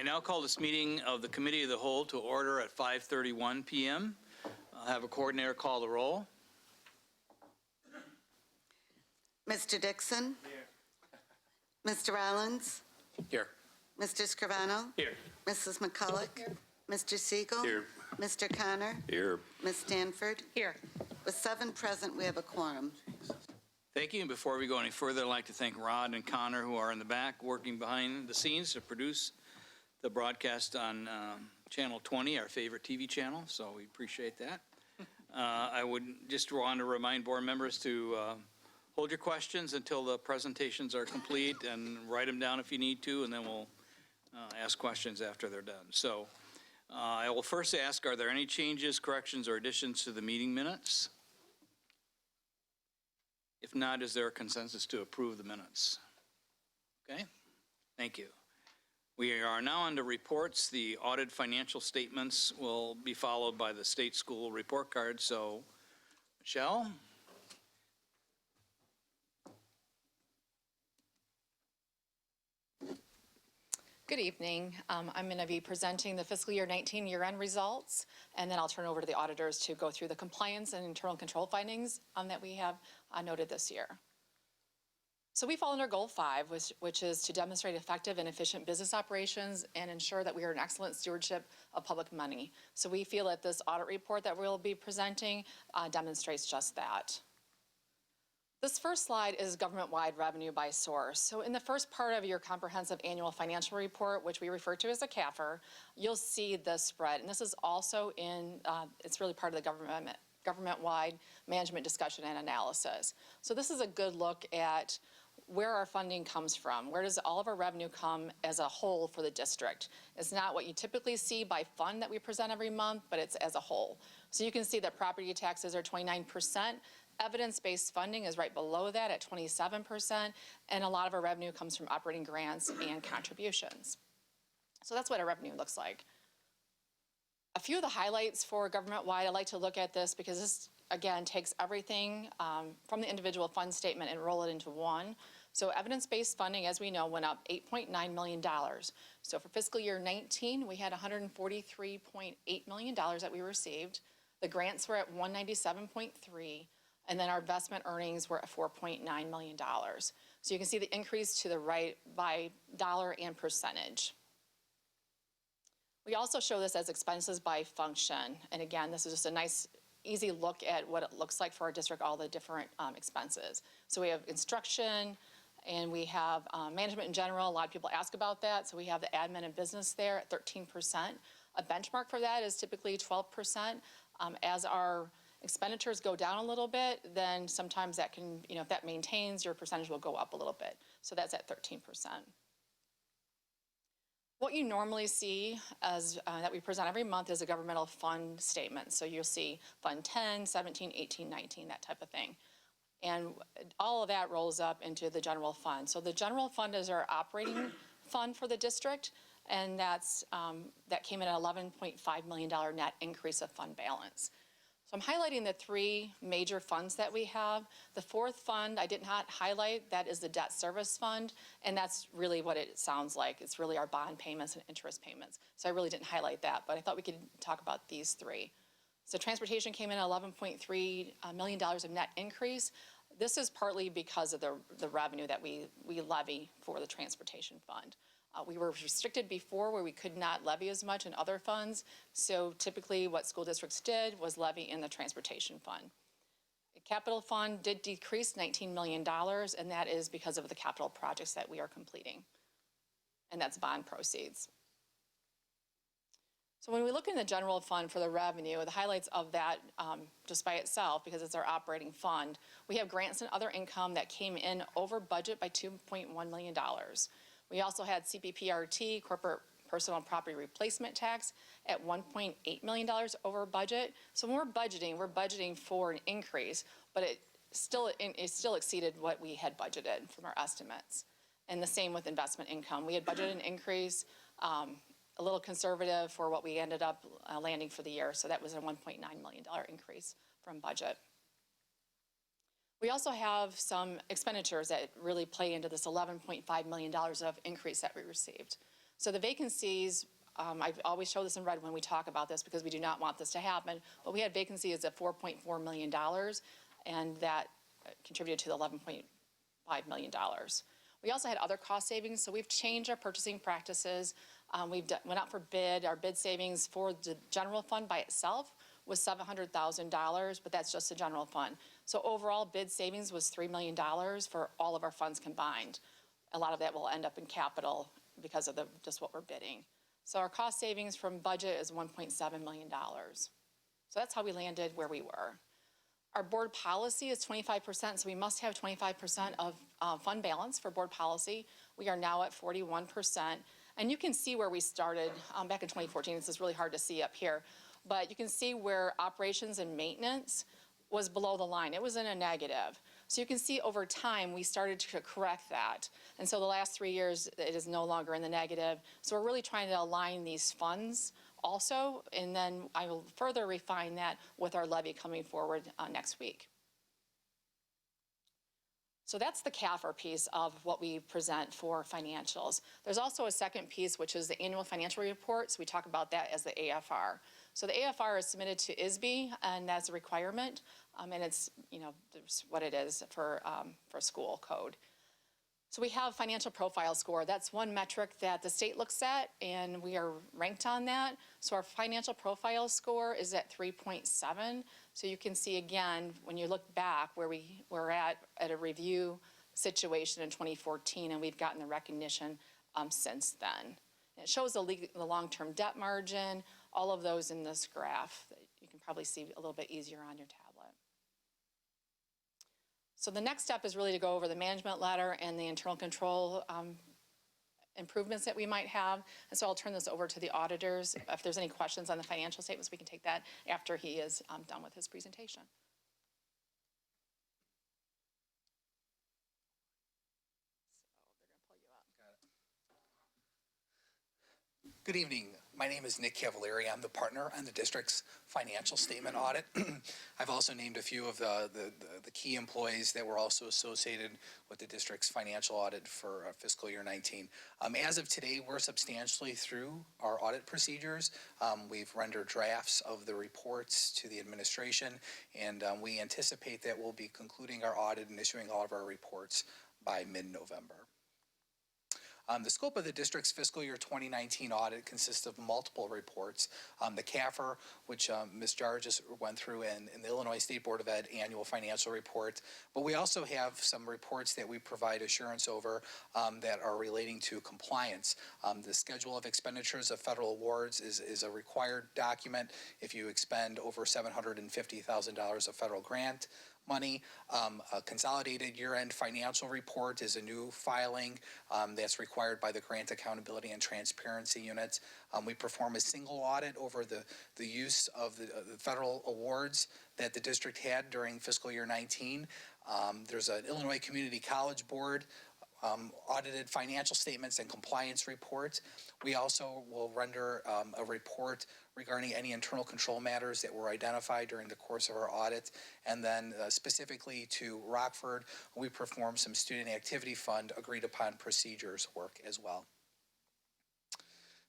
I now call this meeting of the Committee of the Whole to order at 5:31 p.m. I'll have a coordinator call the roll. Mr. Dixon? Here. Mr. Rollins? Here. Mr. Scrivano? Here. Mrs. McCulloch? Here. Mr. Siegel? Here. Mr. Connor? Here. Ms. Stanford? Here. With 7 present, we have a quorum. Thank you. And before we go any further, I'd like to thank Rod and Connor, who are in the back working behind the scenes to produce the broadcast on Channel 20, our favorite TV channel. So we appreciate that. I would just want to remind board members to hold your questions until the presentations are complete and write them down if you need to, and then we'll ask questions after they're done. So I will first ask, are there any changes, corrections, or additions to the meeting minutes? If not, is there a consensus to approve the minutes? Okay, thank you. We are now on to reports. The audit financial statements will be followed by the state school report card. So, Michelle? Good evening. I'm going to be presenting the fiscal year 19 year-end results, and then I'll turn over to the auditors to go through the compliance and internal control findings that we have noted this year. So we fall under Goal 5, which is to demonstrate effective and efficient business operations and ensure that we are an excellent stewardship of public money. So we feel that this audit report that we'll be presenting demonstrates just that. This first slide is government-wide revenue by source. So in the first part of your comprehensive annual financial report, which we refer to as a CAFR, you'll see the spread. And this is also in, it's really part of the government-wide management discussion and analysis. So this is a good look at where our funding comes from. Where does all of our revenue come as a whole for the district? It's not what you typically see by fund that we present every month, but it's as a whole. So you can see that property taxes are 29%. Evidence-based funding is right below that at 27%, and a lot of our revenue comes from operating grants and contributions. So that's what our revenue looks like. A few of the highlights for government-wide, I like to look at this because this, again, takes everything from the individual fund statement and roll it into one. So evidence-based funding, as we know, went up $8.9 million. So for fiscal year 19, we had $143.8 million that we received. The grants were at $197.3. And then our investment earnings were at $4.9 million. So you can see the increase to the right by dollar and percentage. We also show this as expenses by function. And again, this is just a nice, easy look at what it looks like for our district, all the different expenses. So we have instruction, and we have management in general. A lot of people ask about that. So we have the admin and business there at 13%. A benchmark for that is typically 12%. As our expenditures go down a little bit, then sometimes that can, if that maintains, your percentage will go up a little bit. So that's at 13%. What you normally see as that we present every month is a governmental fund statement. So you'll see Fund 10, 17, 18, 19, that type of thing. And all of that rolls up into the general fund. So the general fund is our operating fund for the district, and that's, that came in at $11.5 million net increase of fund balance. So I'm highlighting the 3 major funds that we have. The 4th fund I did not highlight. That is the debt service fund, and that's really what it sounds like. It's really our bond payments and interest payments. So I really didn't highlight that, but I thought we could talk about these 3. So transportation came in at $11.3 million of net increase. This is partly because of the revenue that we levy for the transportation fund. We were restricted before where we could not levy as much in other funds. So typically what school districts did was levy in the transportation fund. The capital fund did decrease $19 million, and that is because of the capital projects that we are completing. And that's bond proceeds. So when we look in the general fund for the revenue, the highlights of that just by itself, because it's our operating fund, we have grants and other income that came in over budget by $2.1 million. We also had CPPRT, corporate personal property replacement tax, at $1.8 million over budget. So when we're budgeting for an increase, but it still exceeded what we had budgeted from our estimates. And the same with investment income. We had budgeted an increase, a little conservative for what we ended up landing for the year. So that was a $1.9 million increase from budget. We also have some expenditures that really play into this $11.5 million of increase that we received. So the vacancies, I've always show this in red when we talk about this because we do not want this to happen, but we had vacancies of $4.4 million, and that contributed to the $11.5 million. We also had other cost savings, so we've changed our purchasing practices. Went out for bid. Our bid savings for the general fund by itself was $700,000, but that's just the general fund. So overall bid savings was $3 million for all of our funds combined. A lot of that will end up in capital because of just what we're bidding. So our cost savings from budget is $1.7 million. So that's how we landed where we were. Our board policy is 25%, so we must have 25% of fund balance for board policy. We are now at 41%. And you can see where we started back in 2014. This is really hard to see up here. But you can see where operations and maintenance was below the line. It was in a negative. So you can see over time we started to correct that. And so the last 3 years it is no longer in the negative. So we're really trying to align these funds also, and then I will further refine that with our levy coming forward next week. So that's the CAFR piece of what we present for financials. There's also a second piece, which is the annual financial reports. We talk about that as the AFR. So the AFR is submitted to ISB, and that's a requirement, and it's, what it is for school code. So we have financial profile score. That's one metric that the state looks at, and we are ranked on that. So our financial profile score is at 3.7. So you can see again, when you look back where we were at a review situation in 2014, and we've gotten the recognition since then. And it shows the long-term debt margin, all of those in this graph that you can probably see a little bit easier on your tablet. So the next step is really to go over the management letter and the internal control improvements that we might have. And so I'll turn this over to the auditors. If there's any questions on the financial statements, we can take that after he is done with his presentation. So they're going to pull you up. Got it. Good evening. My name is Nick Cavalieri. I'm the partner on the district's financial statement audit. I've also named a few of the key employees that were also associated with the district's financial audit for fiscal year 19. As of today, we're substantially through our audit procedures. We've rendered drafts of the reports to the administration, and we anticipate that we'll be concluding our audit and issuing all of our reports by mid-November. The scope of the district's fiscal year 2019 audit consists of multiple reports. The CAFR, which Ms. Jar just went through, and the Illinois State Board of Ed annual financial report. But we also have some reports that we provide assurance over that are relating to compliance. The schedule of expenditures of federal awards is a required document if you expend over $750,000 of federal grant money. A consolidated year-end financial report is a new filing that's required by the Grant Accountability and Transparency Unit. We perform a single audit over the use of the federal awards that the district had during fiscal year 19. There's an Illinois Community College Board audited financial statements and compliance reports. We also will render a report regarding any internal control matters that were identified during the course of our audit. And then specifically to Rockford, we perform some student activity fund agreed upon procedures work as well.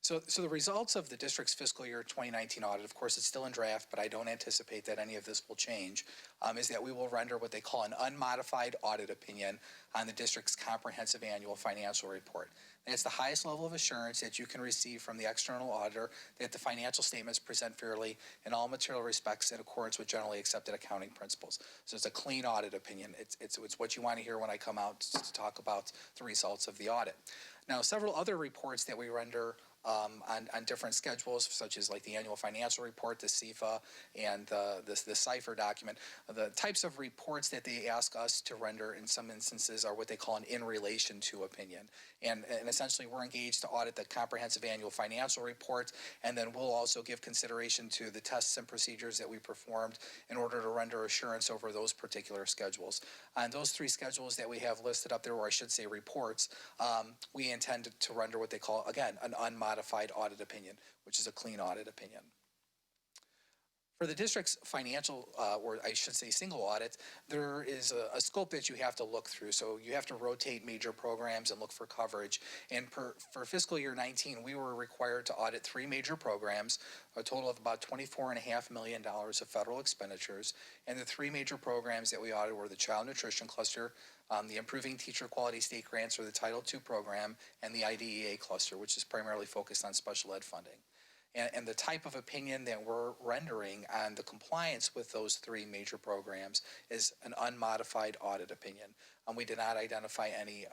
So the results of the district's fiscal year 2019 audit, of course it's still in draft, but I don't anticipate that any of this will change, is that we will render what they call an unmodified audit opinion on the district's comprehensive annual financial report. And it's the highest level of assurance that you can receive from the external auditor that the financial statements present fairly in all material respects in accordance with generally accepted accounting principles. So it's a clean audit opinion. It's what you want to hear when I come out to talk about the results of the audit. Now, several other reports that we render on different schedules, such as like the annual financial report, the CFA, and the CIFER document. The types of reports that they ask us to render in some instances are what they call an in relation to opinion. And essentially we're engaged to audit the comprehensive annual financial report, and then we'll also give consideration to the tests and procedures that we performed in order to render assurance over those particular schedules. On those three schedules that we have listed up there, or I should say reports, we intend to render what they call, again, an unmodified audit opinion, which is a clean audit opinion. For the district's financial, or I should say single audit, there is a scope that you have to look through. So you have to rotate major programs and look for coverage. And for fiscal year 19, we were required to audit 3 major programs, a total of about $24.5 million of federal expenditures. And the 3 major programs that we audited were the Child Nutrition Cluster, the Improving Teacher Quality State Grants, or the Title II program, and the IDEA cluster, which is primarily focused on special ed funding. And the type of opinion that we're rendering on the compliance with those 3 major programs is an unmodified audit opinion. We did not identify any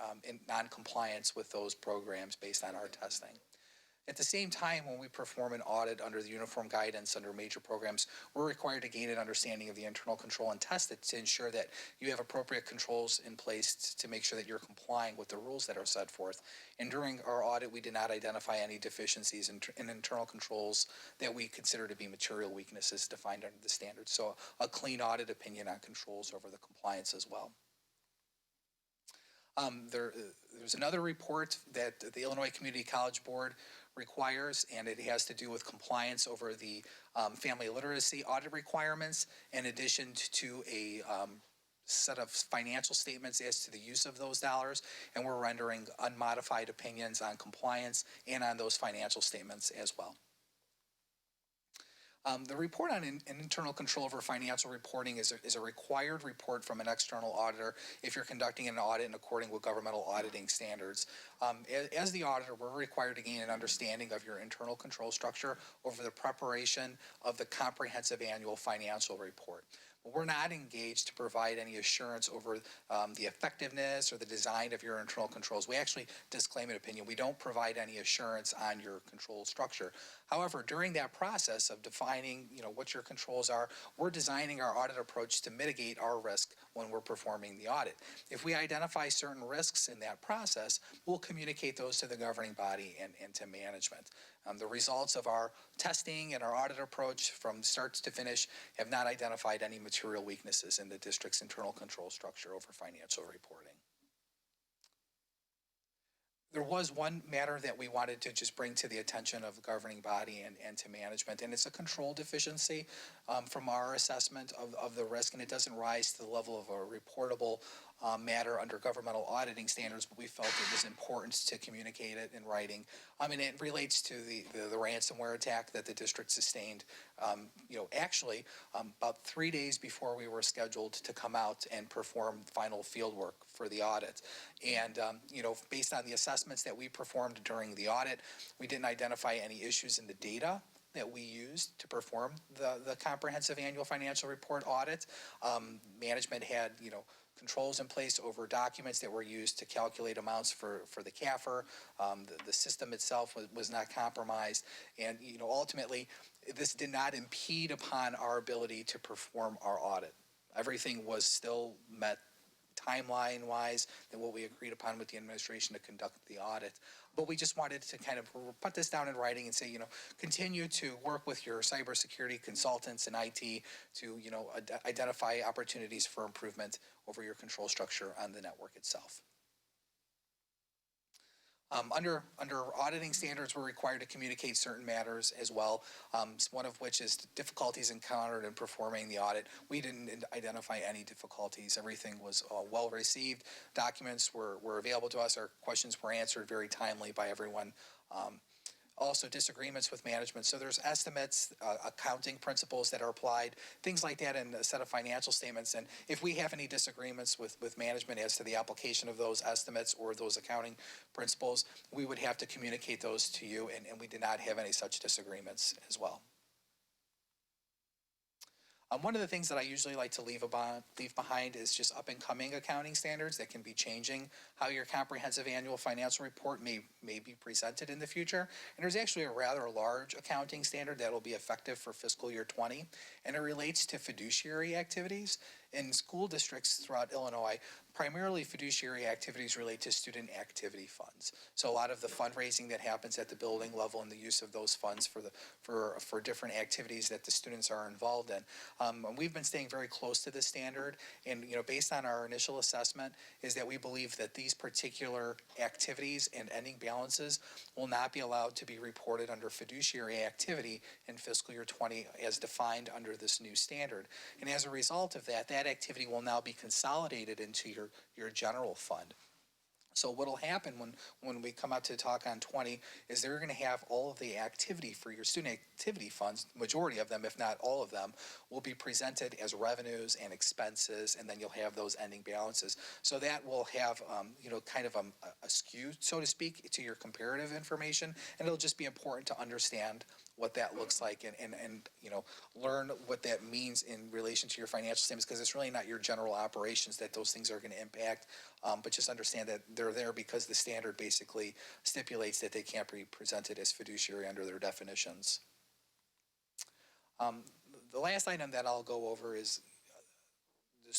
non-compliance with those programs based on our testing. At the same time, when we perform an audit under the uniform guidance under major programs, we're required to gain an understanding of the internal control and test it to ensure that you have appropriate controls in place to make sure that you're complying with the rules that are set forth. And during our audit, we did not identify any deficiencies in internal controls that we consider to be material weaknesses defined under the standards. So a clean audit opinion on controls over the compliance as well. There's another report that the Illinois Community College Board requires, and it has to do with compliance over the family literacy audit requirements, in addition to a set of financial statements as to the use of those dollars, and we're rendering unmodified opinions on compliance and on those financial statements as well. The report on internal control over financial reporting is a required report from an external auditor if you're conducting an audit in accordance with governmental auditing standards. As the auditor, we're required to gain an understanding of your internal control structure over the preparation of the comprehensive annual financial report. But we're not engaged to provide any assurance over the effectiveness or the design of your internal controls. We actually disclaim an opinion. We don't provide any assurance on your control structure. However, during that process of defining, what your controls are, we're designing our audit approach to mitigate our risk when we're performing the audit. If we identify certain risks in that process, we'll communicate those to the governing body and to management. The results of our testing and our audit approach from start to finish have not identified any material weaknesses in the district's internal control structure over financial reporting. There was one matter that we wanted to just bring to the attention of the governing body and to management, and it's a control deficiency from our assessment of the risk, and it doesn't rise to the level of a reportable matter under governmental auditing standards, but we felt it was important to communicate it in writing. And it relates to the ransomware attack that the district sustained, actually about 3 days before we were scheduled to come out and perform final field work for the audit. And, based on the assessments that we performed during the audit, we didn't identify any issues in the data that we used to perform the comprehensive annual financial report audit. Management had, controls in place over documents that were used to calculate amounts for the CAFR. The system itself was not compromised. And, ultimately, this did not impede upon our ability to perform our audit. Everything was still met timeline-wise than what we agreed upon with the administration to conduct the audit. But we just wanted to kind of put this down in writing and say, continue to work with your cybersecurity consultants and IT to, identify opportunities for improvement over your control structure on the network itself. Under auditing standards, we're required to communicate certain matters as well, one of which is difficulties encountered in performing the audit. We didn't identify any difficulties. Everything was well received. Documents were available to us. Our questions were answered very timely by everyone. Also disagreements with management. So there's estimates, accounting principles that are applied, things like that in a set of financial statements. And if we have any disagreements with management as to the application of those estimates or those accounting principles, we would have to communicate those to you, and we did not have any such disagreements as well. One of the things that I usually like to leave behind is just up-and-coming accounting standards that can be changing how your comprehensive annual financial report may be presented in the future. And there's actually a rather large accounting standard that will be effective for fiscal year 20, and it relates to fiduciary activities. In school districts throughout Illinois, primarily fiduciary activities relate to student activity funds. So a lot of the fundraising that happens at the building level and the use of those funds for different activities that the students are involved in. And we've been staying very close to this standard, and based on our initial assessment is that we believe that these particular activities and ending balances will not be allowed to be reported under fiduciary activity in fiscal year 20 as defined under this new standard. And as a result of that, that activity will now be consolidated into your general fund. So what will happen when we come out to talk on 20 is they're going to have all of the activity for your student activity funds, majority of them, if not all of them, will be presented as revenues and expenses, and then you'll have those ending balances. So that will have, kind of a skew, so to speak, to your comparative information, and it'll just be important to understand what that looks like and learn what that means in relation to your financial statements, because it's really not your general operations that those things are going to impact, but just understand that they're there because the standard basically stipulates that they can't be presented as fiduciary under their definitions. The last item that I'll go over is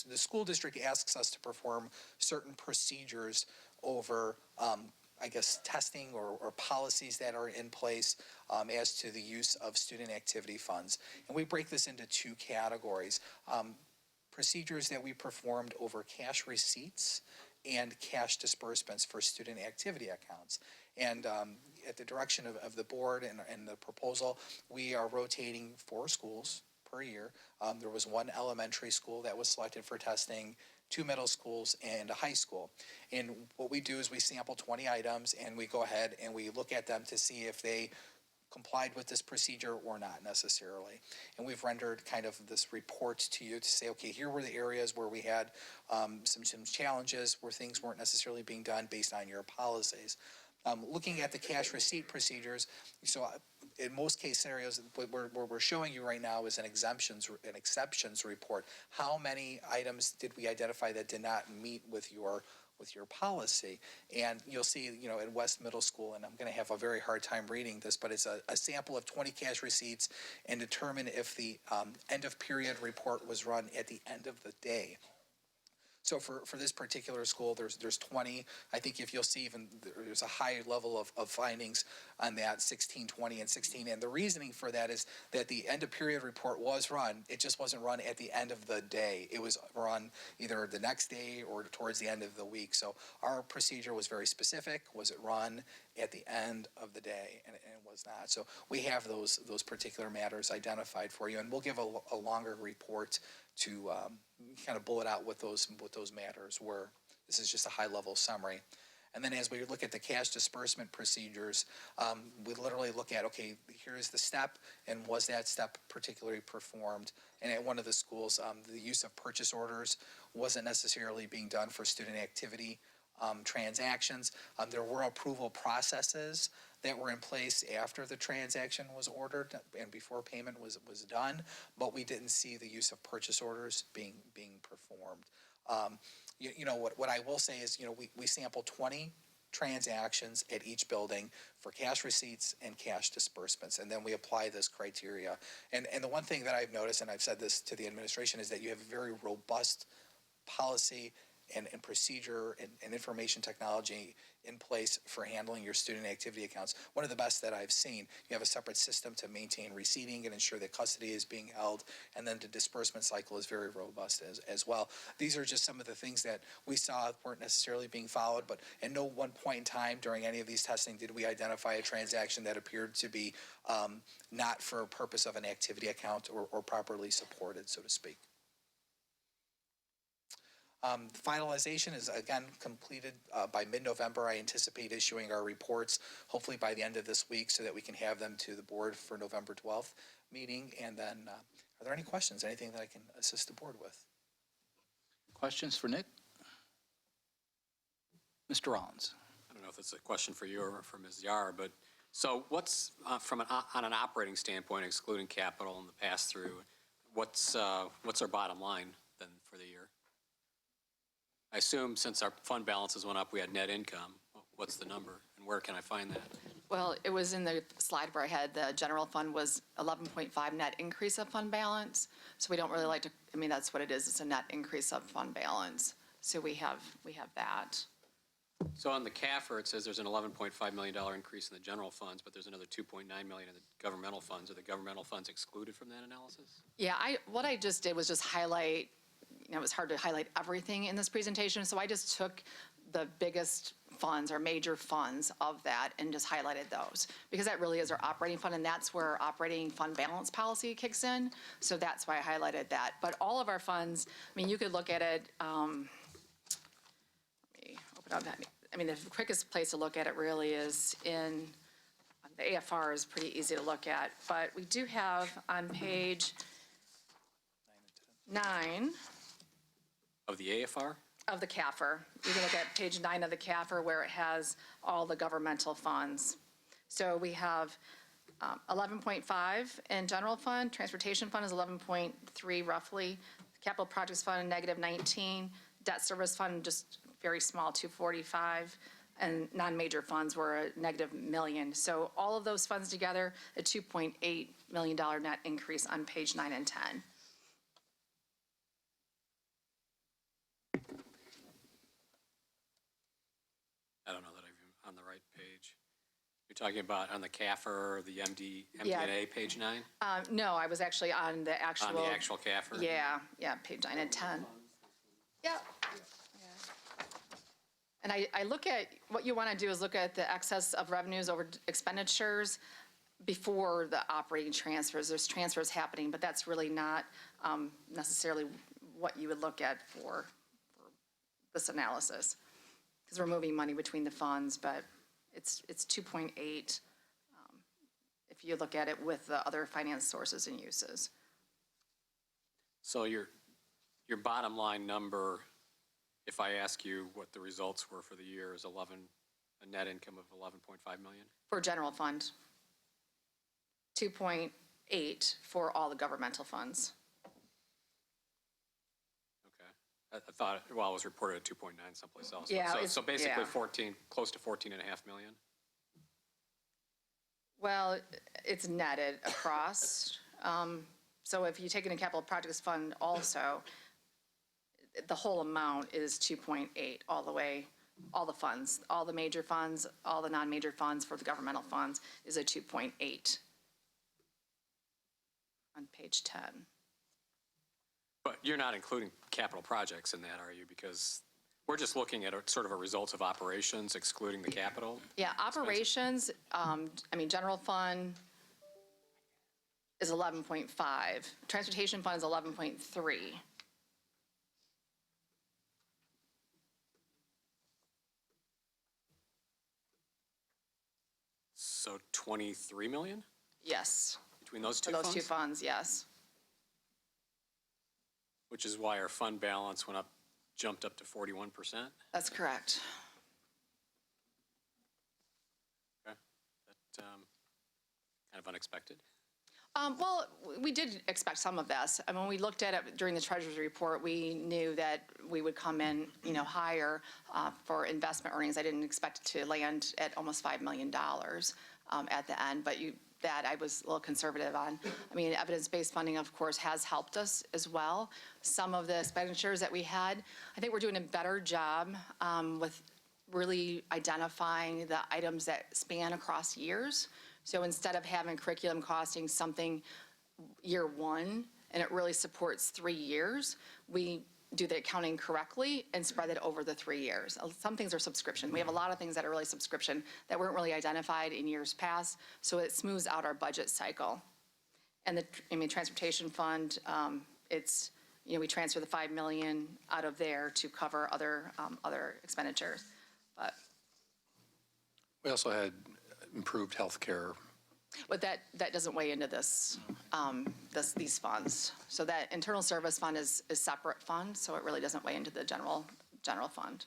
the school district asks us to perform certain procedures over testing or policies that are in place as to the use of student activity funds. And we break this into two categories. Procedures that we performed over cash receipts and cash disbursements for student activity accounts. And at the direction of the board and the proposal, we are rotating 4 schools per year. There was 1 elementary school that was selected for testing, 2 middle schools, and a high school. And what we do is we sample 20 items and we go ahead and we look at them to see if they complied with this procedure or not necessarily. And we've rendered kind of this report to you to say, okay, here were the areas where we had some challenges where things weren't necessarily being done based on your policies. Looking at the cash receipt procedures, so in most case scenarios, what we're showing you right now is an exceptions report. How many items did we identify that did not meet with your policy? And you'll see, in West Middle School, and I'm going to have a very hard time reading this, but it's a sample of 20 cash receipts and determine if the end of period report was run at the end of the day. So for this particular school, there's 20. I think if you'll see even there's a high level of findings on that 16, 20, and 16. And the reasoning for that is that the end of period report was run. It just wasn't run at the end of the day. It was run either the next day or towards the end of the week. So our procedure was very specific. Was it run at the end of the day? And it was not. So we have those particular matters identified for you, and we'll give a longer report to kind of bullet out what those matters were. This is just a high-level summary. And then as we look at the cash disbursement procedures, we literally look at, okay, here's the step, and was that step particularly performed? And at one of the schools, the use of purchase orders wasn't necessarily being done for student activity transactions. There were approval processes that were in place after the transaction was ordered and before payment was done, but we didn't see the use of purchase orders being performed. What I will say is, we sample 20 transactions at each building for cash receipts and cash disbursements, and then we apply this criteria. And the one thing that I've noticed, and I've said this to the administration, is that you have a very robust policy and procedure and information technology in place for handling your student activity accounts. One of the best that I've seen. You have a separate system to maintain receipting and ensure that custody is being held, and then the disbursement cycle is very robust as well. These are just some of the things that we saw weren't necessarily being followed, but at no one point in time during any of these testing did we identify a transaction that appeared to be not for a purpose of an activity account or properly supported, so to speak. Finalization is, again, completed by mid-November. I anticipate issuing our reports hopefully by the end of this week so that we can have them to the board for November 12th meeting. And then are there any questions, anything that I can assist the board with? Questions for Nick? Mr. Rollins. I don't know if it's a question for you or for Ms. Yar, but so what's, on an operating standpoint, excluding capital and the pass-through, what's our bottom line then for the year? I assume since our fund balances went up, we had net income. what's the number, and where can I find that? Well, it was in the slide where I had the general fund was 11.5 net increase of fund balance. So we don't really like to, I mean, that's what it is. It's a net increase of fund balance. So we have that. So on the CAFR, it says there's an $11.5 million increase in the general funds, but there's another $2.9 million in the governmental funds. Are the governmental funds excluded from that analysis? Yeah, what I just did was just highlight, you know, it was hard to highlight everything in this presentation. So I just took the biggest funds or major funds of that and just highlighted those because that really is our operating fund and that's where our operating fund balance policy kicks in. So that's why I highlighted that. But all of our funds, I mean, you could look at it, let me open up that. I mean, the quickest place to look at it really is in, the AFR is pretty easy to look at, but we do have on page 9 Of the AFR? of the CAFR. You can look at page 9 of the CAFR where it has all the governmental funds. So we have 11.5 in general fund, transportation fund is 11.3 roughly, capital projects fund negative 19, debt service fund just very small, 245, and non-major funds were a negative $1 million. So all of those funds together, a $2.8 million net increase on page 9 and 10. I don't know that I'm on the right page. You're talking about on the CAFR, the Yeah. MD&A, page 9? No, I was actually on the actual. On the actual CAFR? Yeah, page 9 and 10. Yeah. And I look at, what you want to do is look at the excess of revenues over expenditures before the operating transfers. There's transfers happening, but that's really not necessarily what you would look at for this analysis. Because we're moving money between the funds, but it's 2.8 if you look at it with the other finance sources and uses. So your bottom line number, if I ask you what the results were for the year, is a net income of 11.5 million? For general fund, 2.8 for all the governmental funds. Okay. I thought, well, it was reported at 2.9 someplace else. Yeah, So basically yeah. close to 14.5 million? Well, it's netted across. So if you take in a capital projects fund also, the whole amount is 2.8 all the way, all the funds, all the major funds, all the non-major funds for the governmental funds is a 2.8 on page 10. But you're not including capital projects in that, are you? Because we're just looking at sort of a results of operations, excluding the capital. Yeah, operations, I mean, general fund is 11.5. Transportation fund is 11.3. So 23 million Yes, between those two for those funds? two funds, yes. Which is why our fund balance jumped up to 41%? That's correct. Okay. That, kind of unexpected. Well, we did expect some of this. I mean, when we looked at it during the Treasurer's report, we knew that we would come in, higher for investment earnings. I didn't expect it to land at almost $5 million at the end, but that I was a little conservative on. I mean, evidence-based funding, of course, has helped us as well. Some of the expenditures that we had, I think we're doing a better job with really identifying the items that span across years. So instead of having curriculum costing something year one, and it really supports 3 years, we do the accounting correctly and spread it over the 3 years. Some things are subscription. We have a lot of things that are really subscription that weren't really identified in years past, so it smooths out our budget cycle. And the transportation fund, it's, we transfer the $5 million out of there to cover other expenditures. But We also had improved healthcare. But that doesn't weigh into these funds. So that internal service fund is a separate fund, so it really doesn't weigh into the general fund.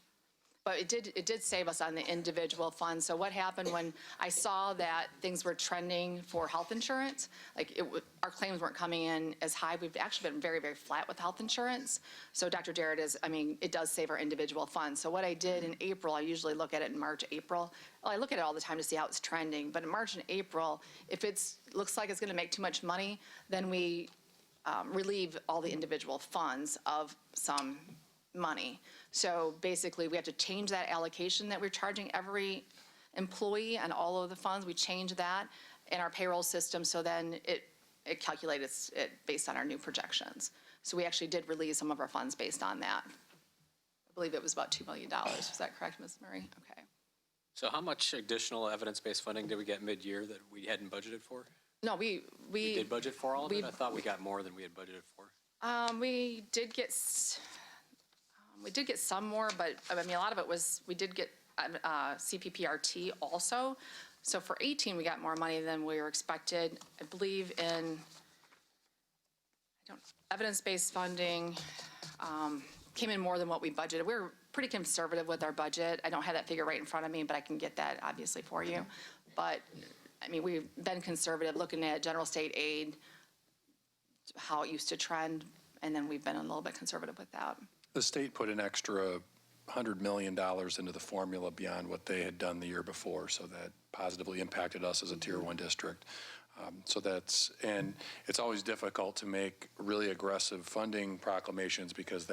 But it did save us on the individual funds. So what happened when I saw that things were trending for health insurance, like our claims weren't coming in as high. We've actually been very, very flat with health insurance. So Dr. Jarrett it does save our individual funds. So what I did in April, I usually look at it in March, April. Well, I look at it all the time to see how it's trending. But in March and April, if looks like it's going to make too much money, then we relieve all the individual funds of some money. So basically, we have to change that allocation that we're charging every employee and all of the funds. We change that in our payroll system, so then it calculates it based on our new projections. So we actually did release some of our funds based on that. I believe it was about $2 million. Is that correct, Ms. Murray? Okay. So how much additional evidence-based funding did we get mid-year that we hadn't budgeted for? No, we did budget for all of it? I thought we got more than we had budgeted for. We did get some more, but I mean, a lot of it was, we did get CPPRT also. So for 18, we got more money than we were expected. I believe in evidence-based funding came in more than what we budgeted. We were pretty conservative with our budget. I don't have that figure right in front of me, but I can get that obviously for you. But I mean, we've been conservative looking at general state aid, how it used to trend, and then we've been a little bit conservative with that. The state put an extra $100 million into the formula beyond what they had done the year before, so that positively impacted us as a Tier 1 district. And it's always difficult to make really aggressive funding proclamations because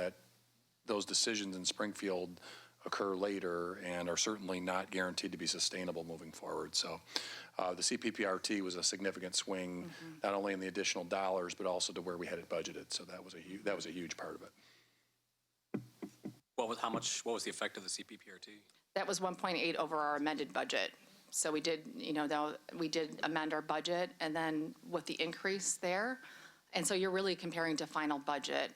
those decisions in Springfield occur later and are certainly not guaranteed to be sustainable moving forward. So the CPPRT was a significant swing, not only in the additional dollars, but also to where we had it budgeted. So that was a huge part of it. What was the effect of the CPPRT? That was 1.8 over our amended budget. So we did, we did amend our budget, and then with the increase there, and so you're really comparing to final budget.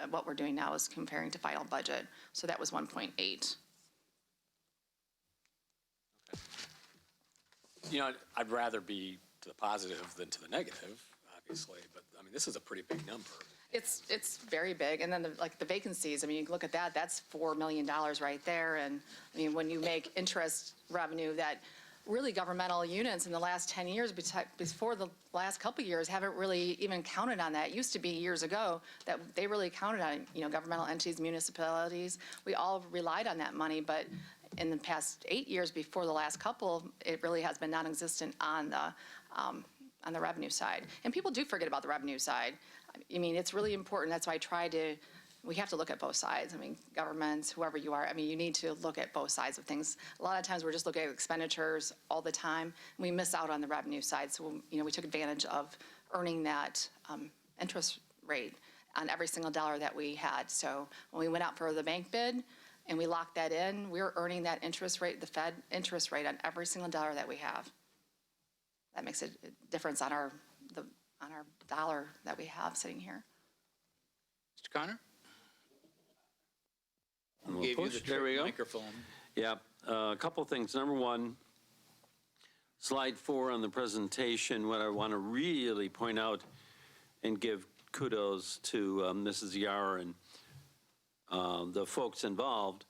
What we're doing now is comparing to final budget. So that was 1.8. Okay. I'd rather be to the positive than to the negative, obviously, but I mean, this is a pretty big number. It's very big, and then the vacancies. I mean, you look at that. That's $4 million right there. And I mean, when you make interest revenue, that really governmental units in the last 10 years, before the last couple of years, haven't really even counted on that. It used to be years ago that they really counted on governmental entities, municipalities. We all relied on that money, but in the past 8 years before the last couple, it really has been non-existent on the revenue side. And people do forget about the revenue side. I mean, it's really important. That's why we have to look at both sides. I mean, governments, whoever you are, I mean, you need to look at both sides of things. A lot of times we're just looking at expenditures all the time, and we miss out on the revenue side. So, we took advantage of earning that interest rate on every single dollar that we had. So when we went out for the bank bid and we locked that in, we were earning that interest rate, the Fed interest rate on every single dollar that we have. That makes a difference on our dollar that we have sitting here. Mr. Connor? We'll Gave you push. the There we go. microphone. Yeah, a couple things. Number one, slide 4 on the presentation, what I want to really point out and give kudos to Mrs. Yar and the folks involved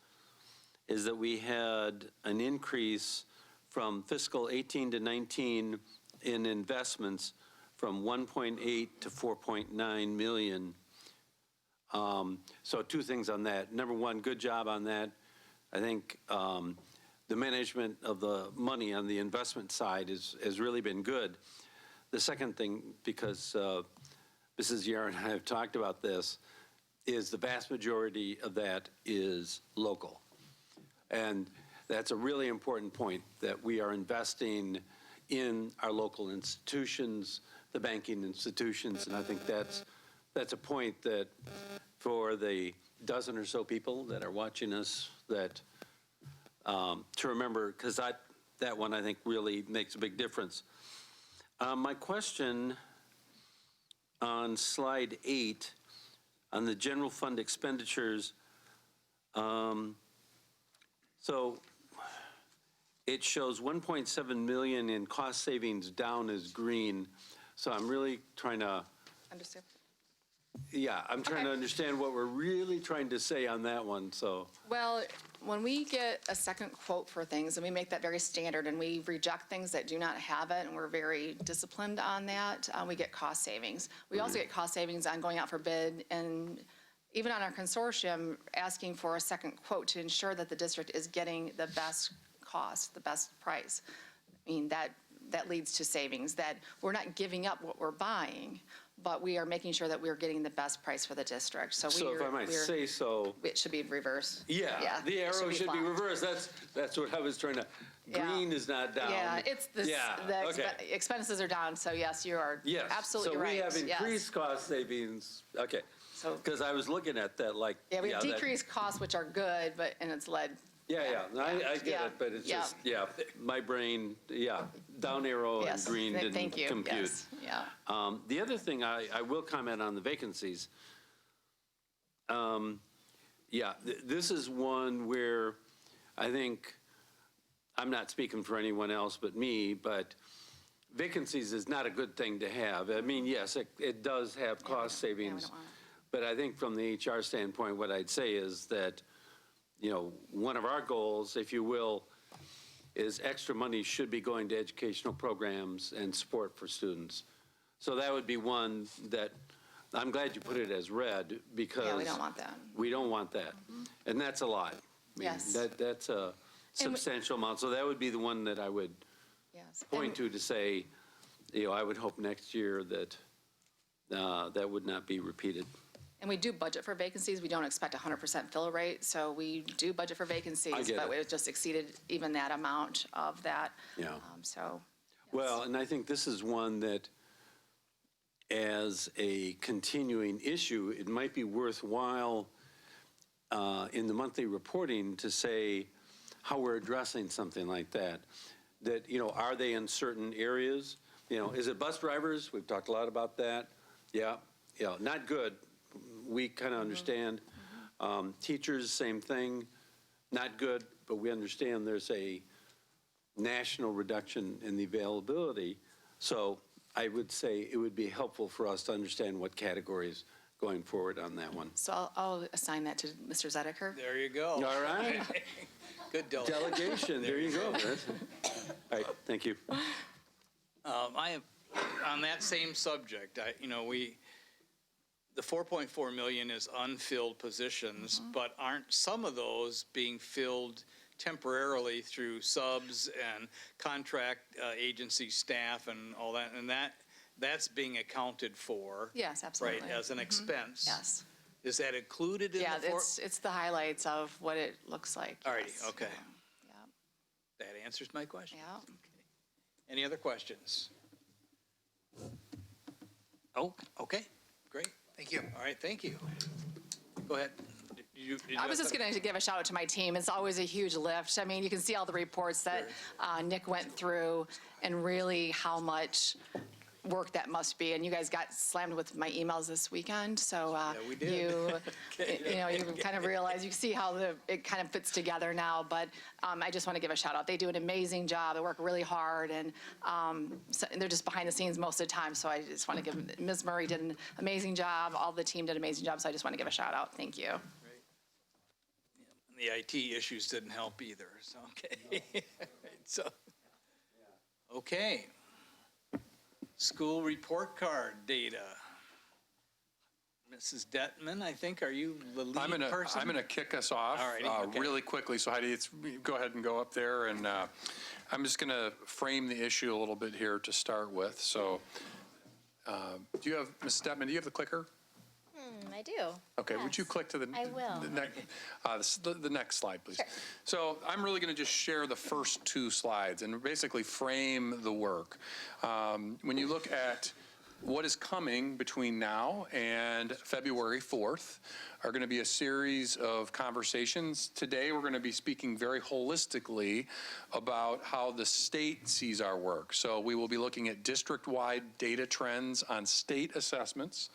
is that we had an increase from fiscal 18 to 19 in investments from 1.8 to 4.9 million. So two things on that. Number one, good job on that. I think the management of the money on the investment side has really been good. The second thing, because Mrs. Yar and I have talked about this, is the vast majority of that is local. And that's a really important point, that we are investing in our local institutions, the banking institutions, and I think that's a point that for the dozen or so people that are watching us, that to remember, because that one I think really makes a big difference. My question on slide 8 on the general fund expenditures, so it shows 1.7 million in cost savings down as green. So I'm really trying to Understand? Yeah, I'm trying to understand what we're really trying to say on that one, so. Well, when we get a second quote for things, and we make that very standard, and we reject things that do not have it, and we're very disciplined on that, we get cost savings. We also get cost savings on going out for bid, and even on our consortium, asking for a second quote to ensure that the district is getting the best cost, the best price. I mean, that leads to savings, that we're not giving up what we're buying, but we are making sure that we're getting the best price for the district. So If I might say so. it should be reversed. Yeah, the it arrow should be flat. reversed. That's what I was trying to, Yeah. green is not down. Yeah, it's the okay. expenses are down, so yes, you are Yes. absolutely right. So we have yes. increased cost savings, okay. So- Because I was looking at that like. Yeah, we have that- decreased costs, which are good, and it's led. Yeah, I get it, but it's just, my brain, down arrow and Yes, green thank didn't you. compute. Yes, yeah. The other thing, I will comment on the vacancies. This is one where I think, I'm not speaking for anyone else but me, but vacancies is not a good thing to have. I mean, yes, it does have cost savings, don't want it. but I think from the HR standpoint, what I'd say is that, one of our goals, if you will, is extra money should be going to educational programs and support for students. So that would be one that, I'm glad you put it as red, because. Yeah, we don't want that. We don't want that. And that's a lot. I mean, Yes. That's a substantial amount. So that would be the one that I would Yes. point to say, I would hope next year that that would not be repeated. And we do budget for vacancies. We don't expect 100% fill rate, so we do budget for vacancies. I get But it. it just exceeded even that amount of that. Yeah. So. Well, and I think this is one that, as a continuing issue, it might be worthwhile in the monthly reporting to say how we're addressing something like that. That, are they in certain areas? Is it bus drivers? We've talked a lot about that. Yeah, not good. We kind of understand. Teachers, same thing. Not good, but we understand there's a national reduction in the availability. So I would say it would be helpful for us to understand what categories going forward on that one. So I'll assign that to Mr. Zedeker. There you go. All right. Good delegation. Delegation, there you go. All right, thank you. I have, on that same subject, the 4.4 million is unfilled positions, but aren't some of those being filled temporarily through subs and contract agency staff and all that? And that's being accounted for. Yes, absolutely. Right, as an expense. Yes. Is that included in Yeah, the it's the highlights of what it looks like. All righty, yes. okay. Yeah, That answers my question. yeah. Any other questions? Oh, okay, great. Thank you. All right, thank you. Go ahead. Did you I was have just going to give a shout out to my team. It's always a huge lift. I mean, you can see all the reports that Nick went through and really how much work that must be. And you guys got slammed with my emails this weekend. So we did. you kind of realize, you see how it kind of fits together now. But I just want to give a shout out. They do an amazing job. They work really hard, and so they're just behind the scenes most of the time. So I just want to give, Ms. Murray did an amazing job. All the team did an amazing job. So I just want to give a shout out. Thank you. The IT issues didn't help either, so, okay. So, okay. School report card data. Mrs. Detman, I think, are you the lead person? I'm gonna kick us off All righty, okay. really quickly. So Heidi, go ahead and go up there, and I'm just gonna frame the issue a little bit here to start with. So, do you have, Mrs. Detman? Do you have the clicker? I do. Okay, would you Yes. click to the I will. the next slide, please? Sure. So I'm really going to just share the first two slides and basically frame the work. When you look at what is coming between now and February 4th, are going to be a series of conversations. Today, we're going to be speaking very holistically about how the state sees our work. So we will be looking at district-wide data trends on state assessments.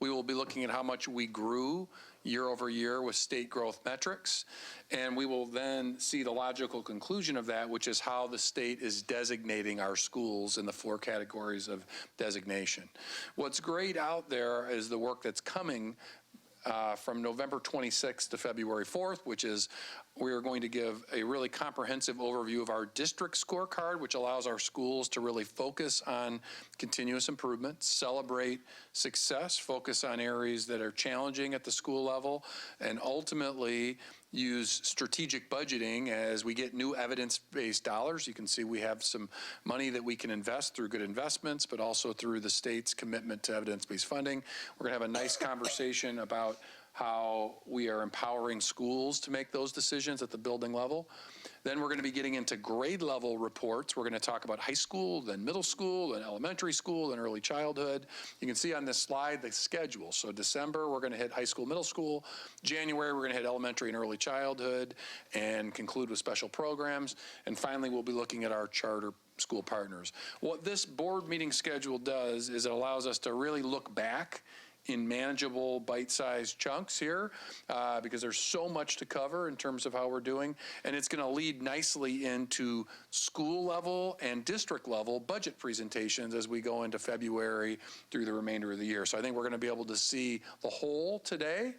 We will be looking at how much we grew year over year with state growth metrics. And we will then see the logical conclusion of that, which is how the state is designating our schools in the 4 categories of designation. What's great out there is the work that's coming from November 26th to February 4th, which is we are going to give a really comprehensive overview of our district scorecard, which allows our schools to really focus on continuous improvement, celebrate success, focus on areas that are challenging at the school level, and ultimately use strategic budgeting as we get new evidence-based dollars. You can see we have some money that we can invest through good investments, but also through the state's commitment to evidence-based funding. We're going to have a nice conversation about how we are empowering schools to make those decisions at the building level. Then we're going to be getting into grade level reports. We're going to talk about high school, then middle school, then elementary school, then early childhood. You can see on this slide the schedule. So December, we're going to hit high school, middle school. January, we're going to hit elementary and early childhood and conclude with special programs. And finally, we'll be looking at our charter school partners. What this board meeting schedule does is it allows us to really look back in manageable bite-sized chunks here because there's so much to cover in terms of how we're doing. And it's going to lead nicely into school level and district level budget presentations as we go into February through the remainder of the year. So I think we're going to be able to see the whole today.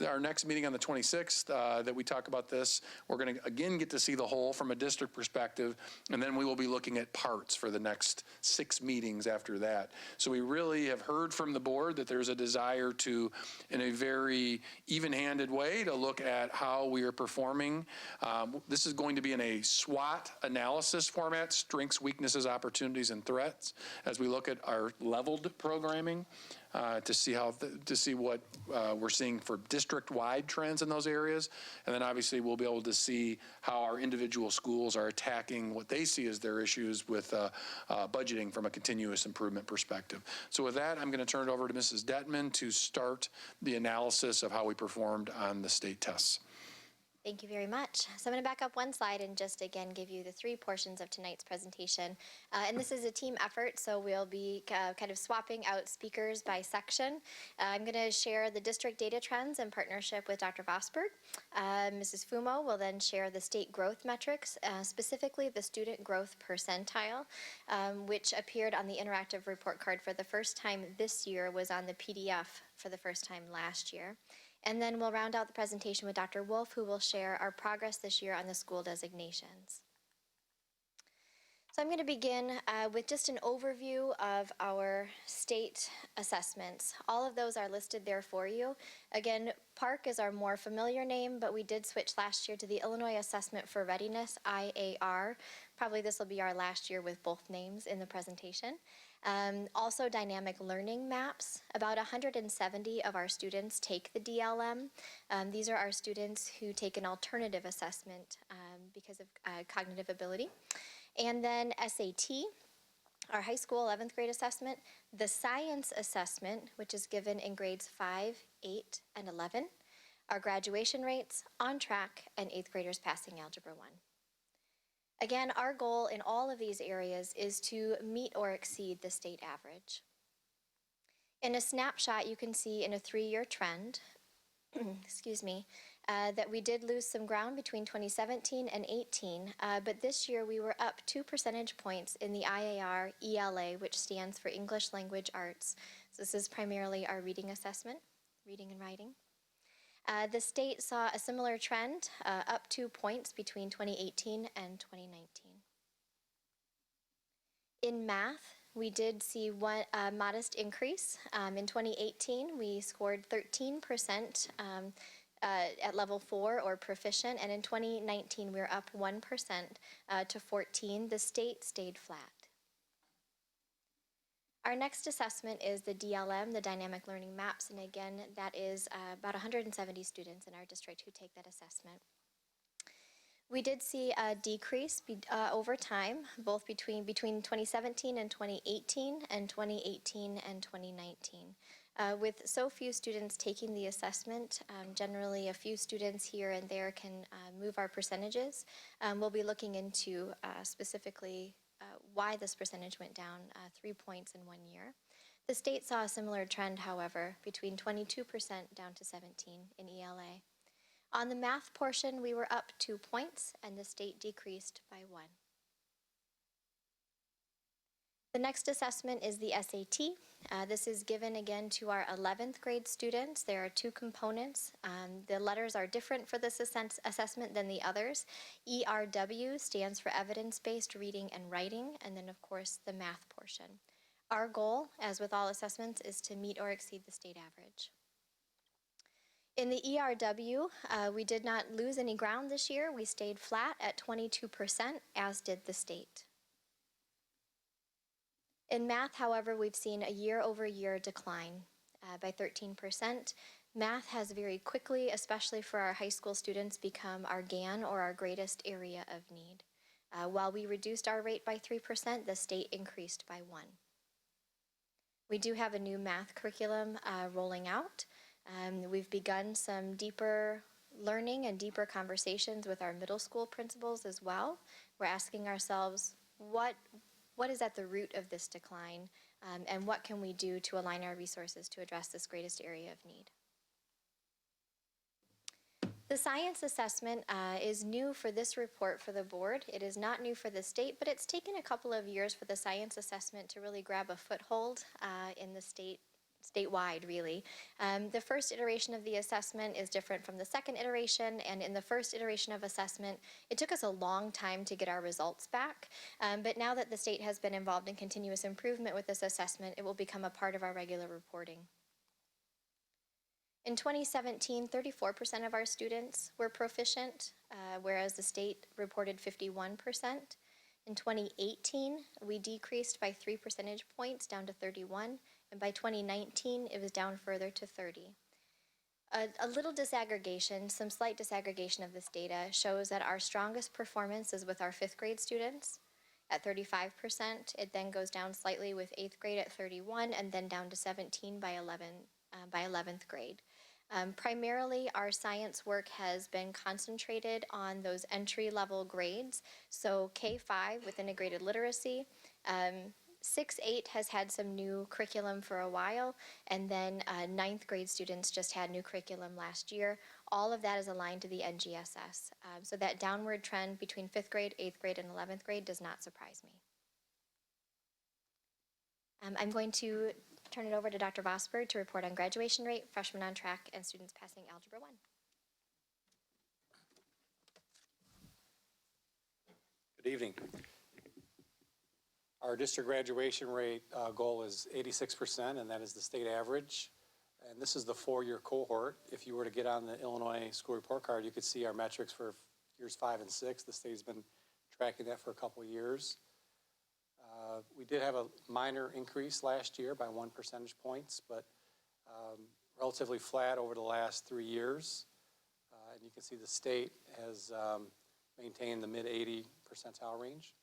Our next meeting on the 26th that we talk about this, we're going to again get to see the whole from a district perspective, and then we will be looking at parts for the next 6 meetings after that. So we really have heard from the board that there's a desire to, in a very even-handed way, to look at how we are performing. This is going to be in a SWOT analysis format, strengths, weaknesses, opportunities, and threats, as we look at our leveled programming. To see what we're seeing for district-wide trends in those areas. And then obviously we'll be able to see how our individual schools are attacking what they see as their issues with budgeting from a continuous improvement perspective. So with that, I'm going to turn it over to Mrs. Detman to start the analysis of how we performed on the state tests. Thank you very much. So I'm going to back up one slide and just again give you the 3 portions of tonight's presentation. And this is a team effort, so we'll be kind of swapping out speakers by section. I'm going to share the district data trends in partnership with Dr. Vosberg. Mrs. Fumo will then share the state growth metrics, specifically the student growth percentile, which appeared on the interactive report card for the first time this year, was on the PDF for the first time last year. And then we'll round out the presentation with Dr. Wolf, who will share our progress this year on the school designations. So I'm going to begin with just an overview of our state assessments. All of those are listed there for you. Again, PARC is our more familiar name, but we did switch last year to the Illinois Assessment for Readiness, IAR. Probably this will be our last year with both names in the presentation. Also dynamic learning maps. About 170 of our students take the DLM. These are our students who take an alternative assessment because of cognitive ability. And then SAT, our high school 11th grade assessment, the science assessment, which is given in grades 5, 8, and 11, our graduation rates, on track, and 8th graders passing Algebra 1. Again, our goal in all of these areas is to meet or exceed the state average. In a snapshot, you can see in a 3-year trend, excuse me, that we did lose some ground between 2017 and 18, but this year we were up 2 percentage points in the IAR ELA, which stands for English Language Arts. So this is primarily our reading assessment, reading and writing. The state saw a similar trend, up 2 points between 2018 and 2019. In math, we did see one modest increase. In 2018, we scored 13% at level 4 or proficient, and in 2019, we were up 1% to 14. The state stayed flat. Our next assessment is the DLM, the Dynamic Learning Maps, and again, that is about 170 students in our district who take that assessment. We did see a decrease over time, both between 2017 and 2018, and 2018 and 2019. With so few students taking the assessment, generally a few students here and there can move our percentages. We'll be looking into specifically why this percentage went down 3 points in 1 year. The state saw a similar trend, however, between 22% down to 17 in ELA. On the math portion, we were up 2 points, and the state decreased by 1. The next assessment is the SAT. This is given again to our 11th grade students. There are 2 components. The letters are different for this assessment than the others. ERW stands for evidence-based reading and writing, and then of course the math portion. Our goal, as with all assessments, is to meet or exceed the state average. In the ERW, we did not lose any ground this year. We stayed flat at 22%, as did the state. In math, however, we've seen a year-over-year decline by 13%. Math has very quickly, especially for our high school students, become our GAN, or our greatest area of need. While we reduced our rate by 3%, the state increased by 1. We do have a new math curriculum rolling out. We've begun some deeper learning and deeper conversations with our middle school principals as well. We're asking ourselves, what is at the root of this decline, and what can we do to align our resources to address this greatest area of need? The science assessment is new for this report for the board. It is not new for the state, but it's taken a couple of years for the science assessment to really grab a foothold in the statewide, really. The first iteration of the assessment is different from the second iteration, and in the first iteration of assessment, it took us a long time to get our results back, but now that the state has been involved in continuous improvement with this assessment, it will become a part of our regular reporting. In 2017, 34% of our students were proficient, whereas the state reported 51%. In 2018, we decreased by 3 percentage points down to 31, and by 2019, it was down further to 30. A little disaggregation, some slight disaggregation of this data shows that our strongest performance is with our 5th grade students at 35%. It then goes down slightly with 8th grade at 31, and then down to 17 by 11th grade. Primarily, our science work has been concentrated on those entry-level grades. So K-5 with integrated literacy, 6-8 has had some new curriculum for a while, and then 9th grade students just had new curriculum last year. All of that is aligned to the NGSS. So that downward trend between 5th grade, 8th grade, and 11th grade does not surprise me. I'm going to turn it over to Dr. Vosberg to report on graduation rate, freshmen on track, and students passing Algebra 1. Good evening. Our district graduation rate goal is 86%, and that is the state average. And this is the 4-year cohort. If you were to get on the Illinois school report card, you could see our metrics for years 5 and 6. The state's been tracking that for a couple of years. We did have a minor increase last year by 1 percentage points, but relatively flat over the last 3 years. And you can see the state has maintained the mid-80 percentile range.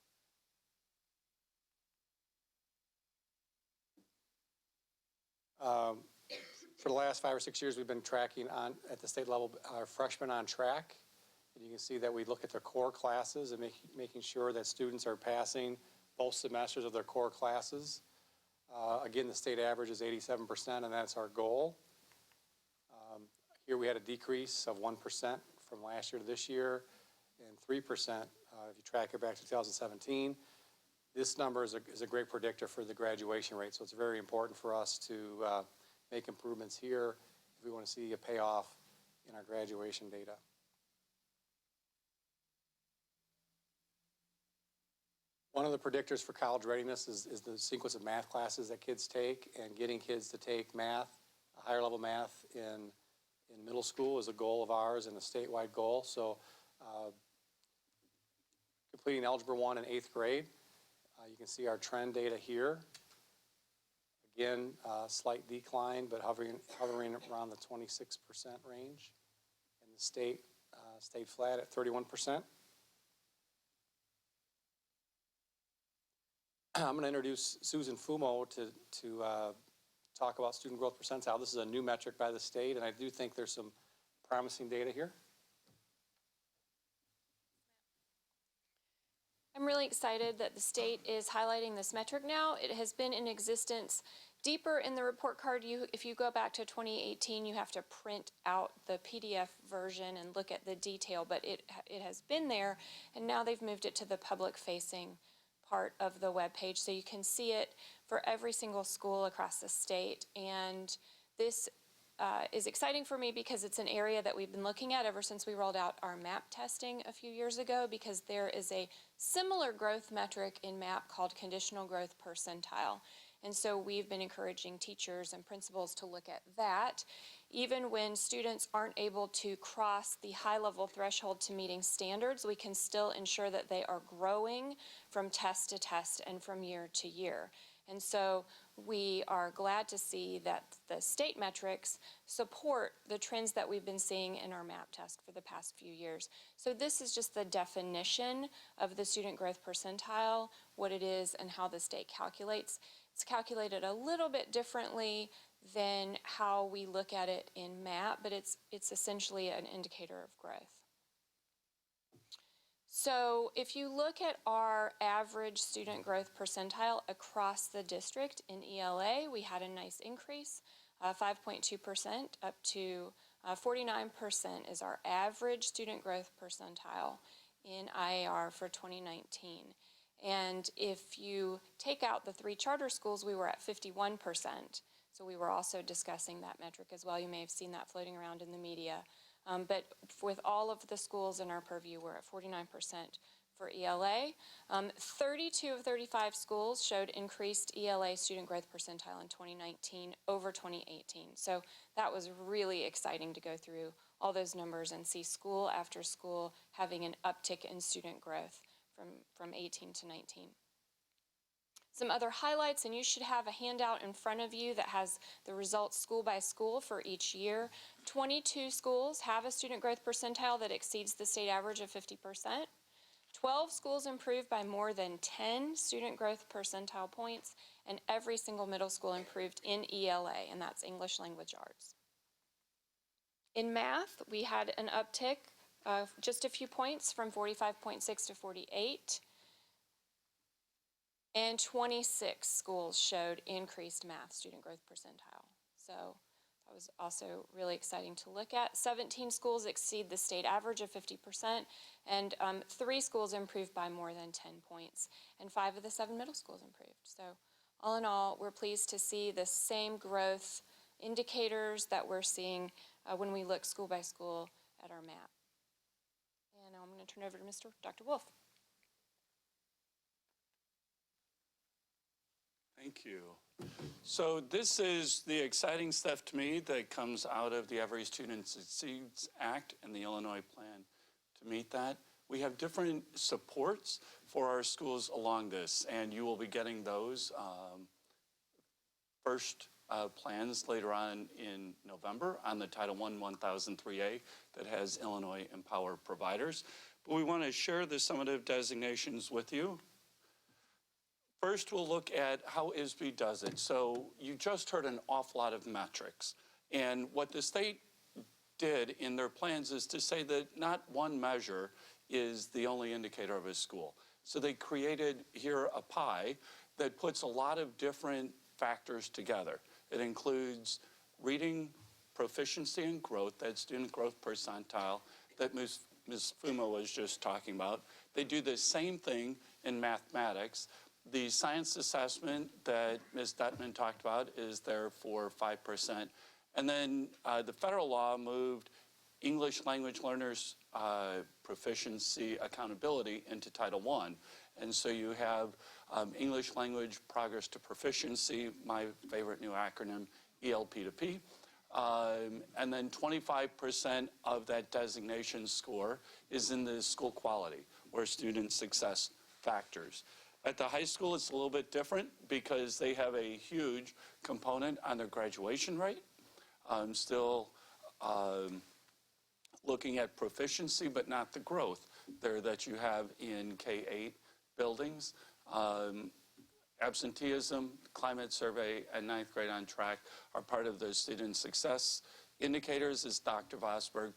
For the last 5 or 6 years, we've been tracking at the state level our freshmen on track. And you can see that we look at their core classes and making sure that students are passing both semesters of their core classes. Again, the state average is 87%, and that's our goal. Here we had a decrease of 1% from last year to this year, and 3% if you track it back to 2017. This number is a great predictor for the graduation rate, so it's very important for us to make improvements here if we want to see a payoff in our graduation data. One of the predictors for college readiness is the sequence of math classes that kids take, and getting kids to take math, higher level math in middle school is a goal of ours and a statewide goal. So completing Algebra 1 in 8th grade, you can see our trend data here. Again, slight decline, but hovering around the 26% range. And the state stayed flat at 31%. I'm going to introduce Susan Fumo to talk about student growth percentile. This is a new metric by the state, and I do think there's some promising data here. I'm really excited that the state is highlighting this metric now. It has been in existence Deeper in the report card, if you go back to 2018, you have to print out the PDF version and look at the detail, but it has been there, and now they've moved it to the public-facing part of the webpage, so you can see it for every single school across the state. And this is exciting for me because it's an area that we've been looking at ever since we rolled out our MAP testing a few years ago, because there is a similar growth metric in MAP called conditional growth percentile. And so we've been encouraging teachers and principals to look at that. Even when students aren't able to cross the high-level threshold to meeting standards, we can still ensure that they are growing from test to test and from year to year. And so we are glad to see that the state metrics support the trends that we've been seeing in our MAP test for the past few years. So this is just the definition of the student growth percentile, what it is, and how the state calculates. It's calculated a little bit differently than how we look at it in MAP, but it's essentially an indicator of growth. So if you look at our average student growth percentile across the district in ELA, we had a nice increase, 5.2% up to 49% is our average student growth percentile in IAR for 2019. And if you take out the 3 charter schools, we were at 51%. So we were also discussing that metric as well. You may have seen that floating around in the media. But with all of the schools in our purview, we're at 49% for ELA. 32 of 35 schools showed increased ELA student growth percentile in 2019 over 2018. So that was really exciting to go through all those numbers and see school after school having an uptick in student growth from 18 to 19. Some other highlights, and you should have a handout in front of you that has the results school by school for each year. 22 schools have a student growth percentile that exceeds the state average of 50%. 12 schools improved by more than 10 student growth percentile points, and every single middle school improved in ELA, and that's English Language Arts. In math, we had an uptick of just a few points from 45.6 to 48. And 26 schools showed increased math student growth percentile. So that was also really exciting to look at. 17 schools exceed the state average of 50%, and 3 schools improved by more than 10 points, and 5 of the 7 middle schools improved. So all in all, we're pleased to see the same growth indicators that we're seeing when we look school by school at our map. And now I'm going to turn over to Dr. Wolf. Thank you. So this is the exciting stuff to me that comes out of the Every Student Succeeds Act and the Illinois plan to meet that. We have different supports for our schools along this, and you will be getting those first plans later on in November on the Title I 1003A that has Illinois Empower Providers. But we want to share the summative designations with you. First, we'll look at how ISB does it. So you just heard an awful lot of metrics. And what the state did in their plans is to say that not one measure is the only indicator of a school. So they created here a pie that puts a lot of different factors together. It includes reading proficiency and growth, that student growth percentile that Ms. Fuma was just talking about. They do the same thing in mathematics. The science assessment that Ms. Duttman talked about is there for 5%. And then the federal law moved English language learners proficiency accountability into Title I. And so you have English language progress to proficiency, my favorite new acronym, ELP2P. And then 25% of that designation score is in the school quality or student success factors. At the high school, it's a little bit different because they have a huge component on their graduation rate. Still looking at proficiency, but not the growth there that you have in K-8 buildings. Absenteeism, climate survey, and ninth grade on track are part of those student success indicators. As Dr. Vosberg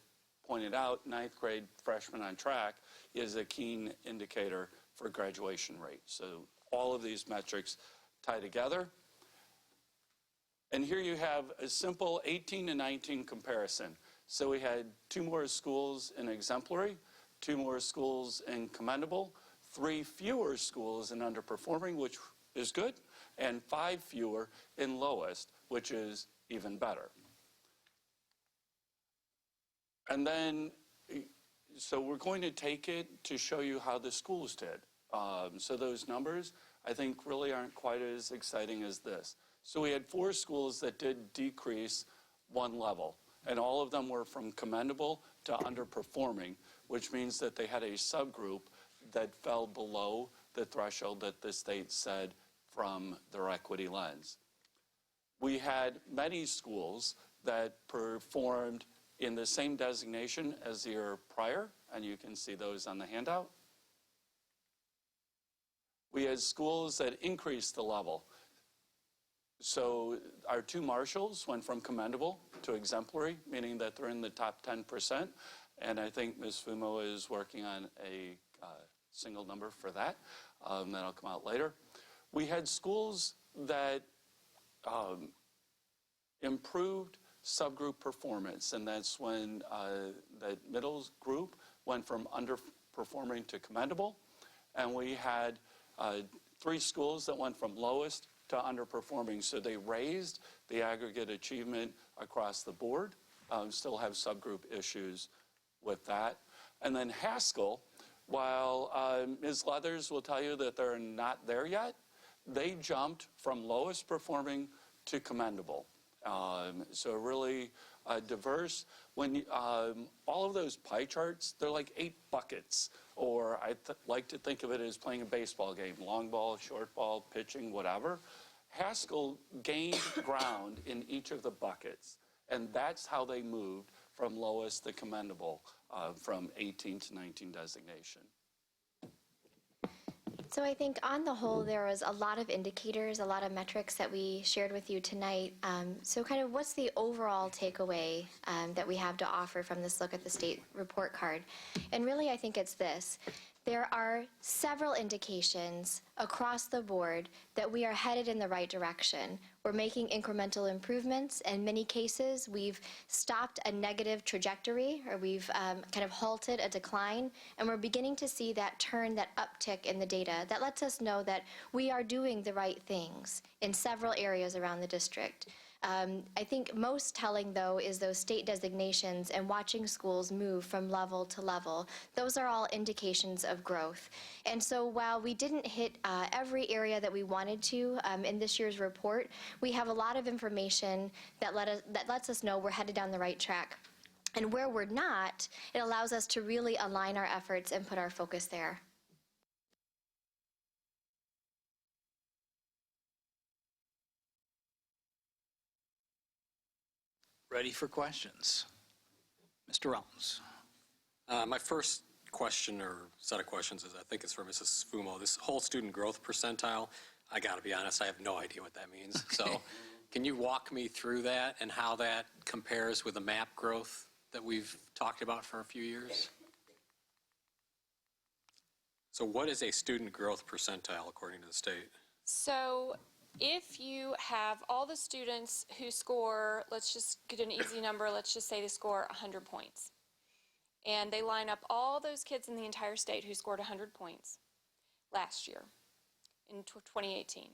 pointed out, ninth grade freshman on track is a keen indicator for graduation rate. So all of these metrics tie together. And here you have a simple 18 to 19 comparison. So we had 2 more schools in exemplary, 2 more schools in commendable, 3 fewer schools in underperforming, which is good, and 5 fewer in lowest, which is even better. And then, so we're going to take it to show you how the schools did. So those numbers, I think, really aren't quite as exciting as this. So we had 4 schools that did decrease 1 level, and all of them were from commendable to underperforming, which means that they had a subgroup that fell below the threshold that the state said from their equity lens. We had many schools that performed in the same designation as the year prior, and you can see those on the handout. We had schools that increased the level. So our 2 marshals went from commendable to exemplary, meaning that they're in the top 10%. And I think Ms. Fumo is working on a single number for that. That'll come out later. We had schools that improved subgroup performance, and that's when that middle group went from underperforming to commendable. And we had 3 schools that went from lowest to underperforming, so they raised the aggregate achievement across the board, still have subgroup issues with that. And then Haskell, while Ms. Leathers will tell you that they're not there yet, they jumped from lowest performing to commendable. So really diverse. When all of those pie charts, they're like 8 buckets, or I like to think of it as playing a baseball game, long ball, short ball, pitching, whatever. Haskell gained ground in each of the buckets, and that's how they moved from lowest to commendable, from 18 to 19 designation. So I think on the whole, there was a lot of indicators, a lot of metrics that we shared with you tonight. So kind of what's the overall takeaway that we have to offer from this look at the state report card? And really, I think it's this. There are several indications across the board that we are headed in the right direction. We're making incremental improvements. In many cases, we've stopped a negative trajectory, or we've kind of halted a decline, and we're beginning to see that turn, that uptick in the data. That lets us know that we are doing the right things in several areas around the district. I think most telling, though, is those state designations and watching schools move from level to level. Those are all indications of growth. And so while we didn't hit every area that we wanted to in this year's report, we have a lot of information that lets us know we're headed down the right track. And where we're not, it allows us to really align our efforts and put our focus there. Ready for questions? Mr. Rollins. My first question or set of questions is, I think it's for Mrs. Fumo. This whole student growth percentile, I got to be honest, I have no idea what that means. So can you walk me through that and how that compares with the MAP growth that we've talked about for a few years? So what is a student growth percentile according to the state? So if you have all the students who score, let's just get an easy number, let's just say they score 100 points. And they line up all those kids in the entire state who scored 100 points last year in 2018.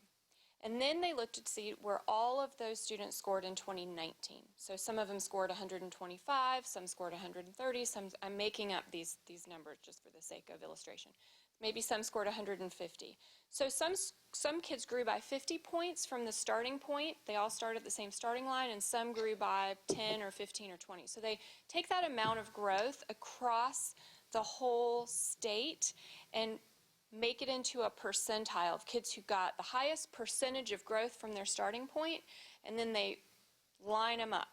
And then they looked to see where all of those students scored in 2019. So some of them scored 125, some scored 130, I'm making up these numbers just for the sake of illustration. Maybe some scored 150. So some kids grew by 50 points from the starting point. They all started at the same starting line, and some grew by 10 or 15 or 20. So they take that amount of growth across the whole state and make it into a percentile of kids who got the highest percentage of growth from their starting point, and then they line them up.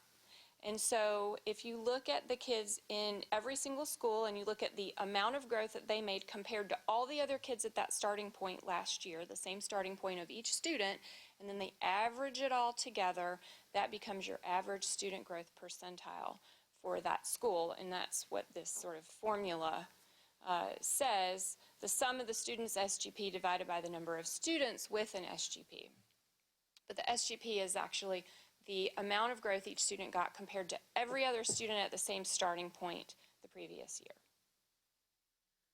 And so if you look at the kids in every single school and you look at the amount of growth that they made compared to all the other kids at that starting point last year, the same starting point of each student, and then they average it all together, that becomes your average student growth percentile for that school. And that's what this sort of formula says, the sum of the students' SGP divided by the number of students with an SGP. But the SGP is actually the amount of growth each student got compared to every other student at the same starting point the previous year.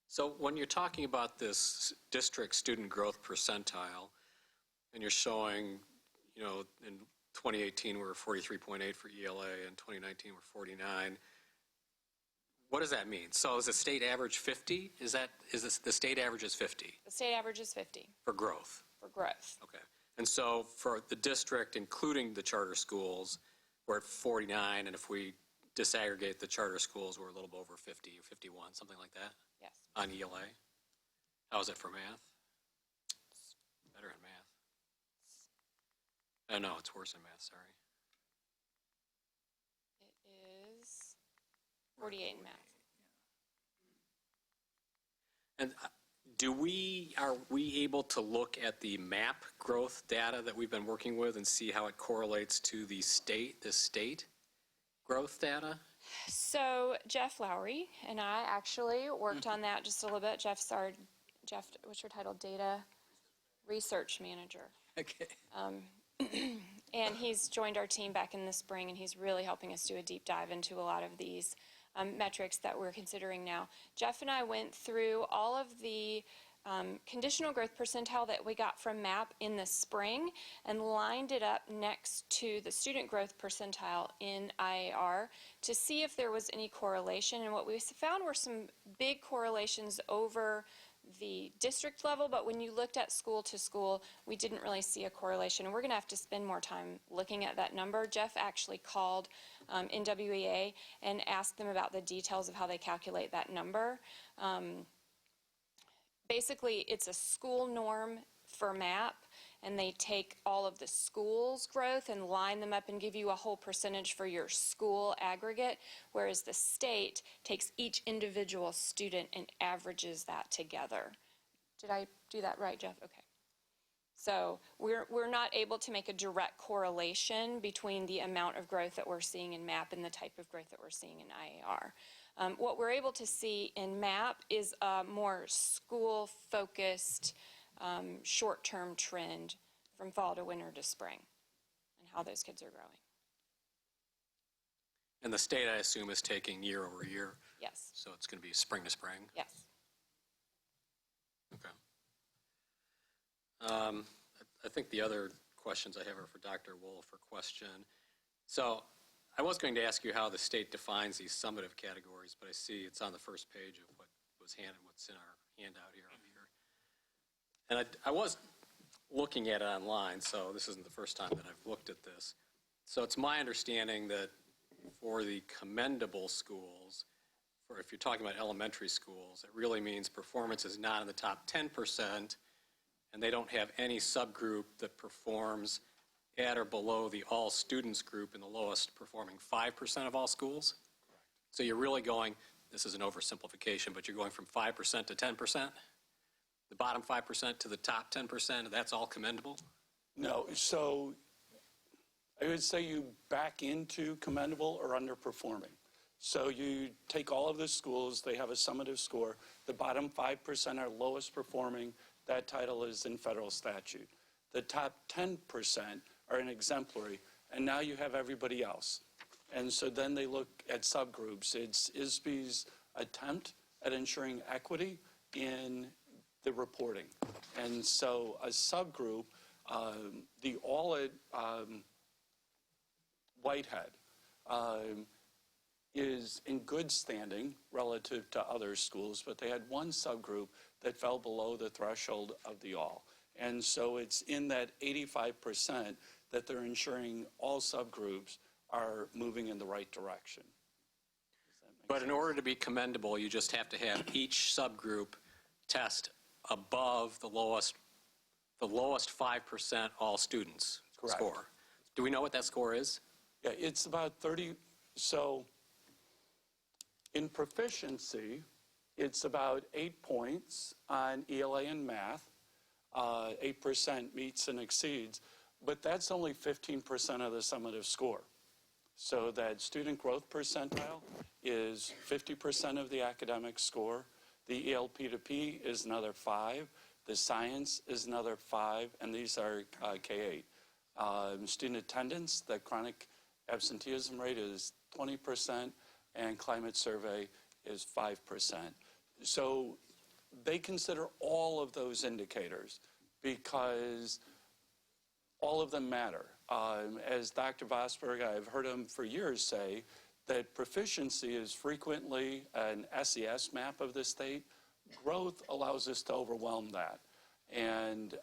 So when you're talking about this district student growth percentile, and you're showing, you know, in 2018 we're 43.8 for ELA, and 2019 we're 49. What does that mean? So is the state average 50? Is this, the state average is 50? The state average is 50 For growth? for growth. Okay. And so for the district, including the charter schools, we're at 49, and if we disaggregate the charter schools, we're a little over 50 or 51, something like that? Yes. On ELA? How is it for math? Better in math. Oh, no, it's worse in math, sorry. It is 48 in math. And are we able to look at the MAP growth data that we've been working with and see how it correlates to the state growth data? So Jeff Lowry and I actually worked on that just a little bit. Jeff, what's your title? Data Research Manager. Okay. And he's joined our team back in the spring, and he's really helping us do a deep dive into a lot of these metrics that we're considering now. Jeff and I went through all of the conditional growth percentile that we got from MAP in the spring and lined it up next to the student growth percentile in IAR to see if there was any correlation. And what we found were some big correlations over the district level, but when you looked at school to school, we didn't really see a correlation. And we're going to have to spend more time looking at that number. Jeff actually called NWEA and asked them about the details of how they calculate that number. Basically, it's a school norm for MAP, and they take all of the school's growth and line them up and give you a whole percentage for your school aggregate, whereas the state takes each individual student and averages that together. Did I do that right, Jeff? Okay. So we're not able to make a direct correlation between the amount of growth that we're seeing in MAP and the type of growth that we're seeing in IAR. What we're able to see in MAP is a more school-focused short-term trend from fall to winter to spring and how those kids are growing. And the state, I assume, is taking year over year? Yes. So it's going to be spring to spring? Yes. Okay. I think the other questions I have are for Dr. Wolf for question. So I was going to ask you how the state defines these summative categories, but I see it's on the first page of what's in our handout here. And I was looking at it online, so this isn't the first time that I've looked at this. So it's my understanding that for the commendable schools, if you're talking about elementary schools, it really means performance is not in the top 10%, and they don't have any subgroup that performs at or below the all students group in the lowest performing 5% of all schools. So you're really going, this is an oversimplification, but you're going from 5% to 10%? The bottom 5% to the top 10%, that's all commendable? No, so I would say you back into commendable or underperforming. So you take all of the schools, they have a summative score. The bottom 5% are lowest performing. That title is in federal statute. The top 10% are an exemplary, and now you have everybody else. And so then they look at subgroups. It's ISB's attempt at ensuring equity in the reporting. And so a subgroup, the Audit Whitehead is in good standing relative to other schools, but they had one subgroup that fell below the threshold of the all. And so it's in that 85% that they're ensuring all subgroups are moving in the right direction. But in order to be commendable, you just have to have each subgroup test above the lowest 5% all students Correct. Score. Do we know what that score is? Yeah, it's about 30. So in proficiency, it's about 8 points on ELA and math. 8% meets and exceeds, but that's only 15% of the summative score. So that student growth percentile is 50% of the academic score. The ELP2P is another 5. The science is another 5, and these are K8. Student attendance, the chronic absenteeism rate is 20%, and climate survey is 5%. So they consider all of those indicators because all of them matter. As Dr. Vosberg, I've heard him for years say that proficiency is frequently an SES map of the state. Growth allows us to overwhelm that. And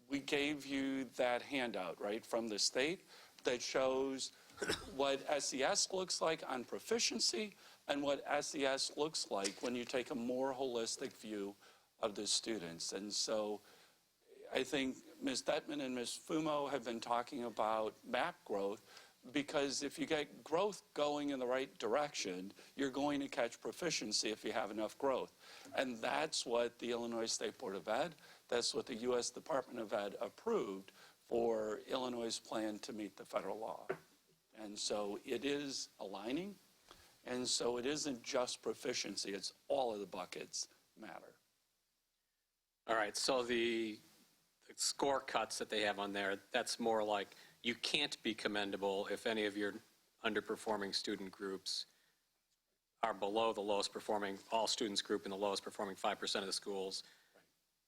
we gave you that handout, right, from the state that shows what SES looks like on proficiency and what SES looks like when you take a more holistic view of the students. And so I think Ms. Detman and Ms. Fumo have been talking about map growth because if you get growth going in the right direction, you're going to catch proficiency if you have enough growth. And that's what the Illinois State Board of Ed, that's what the U.S. Department of Ed approved for Illinois' plan to meet the federal law. And so it is aligning, and so it isn't just proficiency, it's all of the buckets matter. All right, so the score cuts that they have on there, that's more like you can't be commendable if any of your underperforming student groups are below the lowest performing, all students group in the lowest performing 5% of the schools. Right.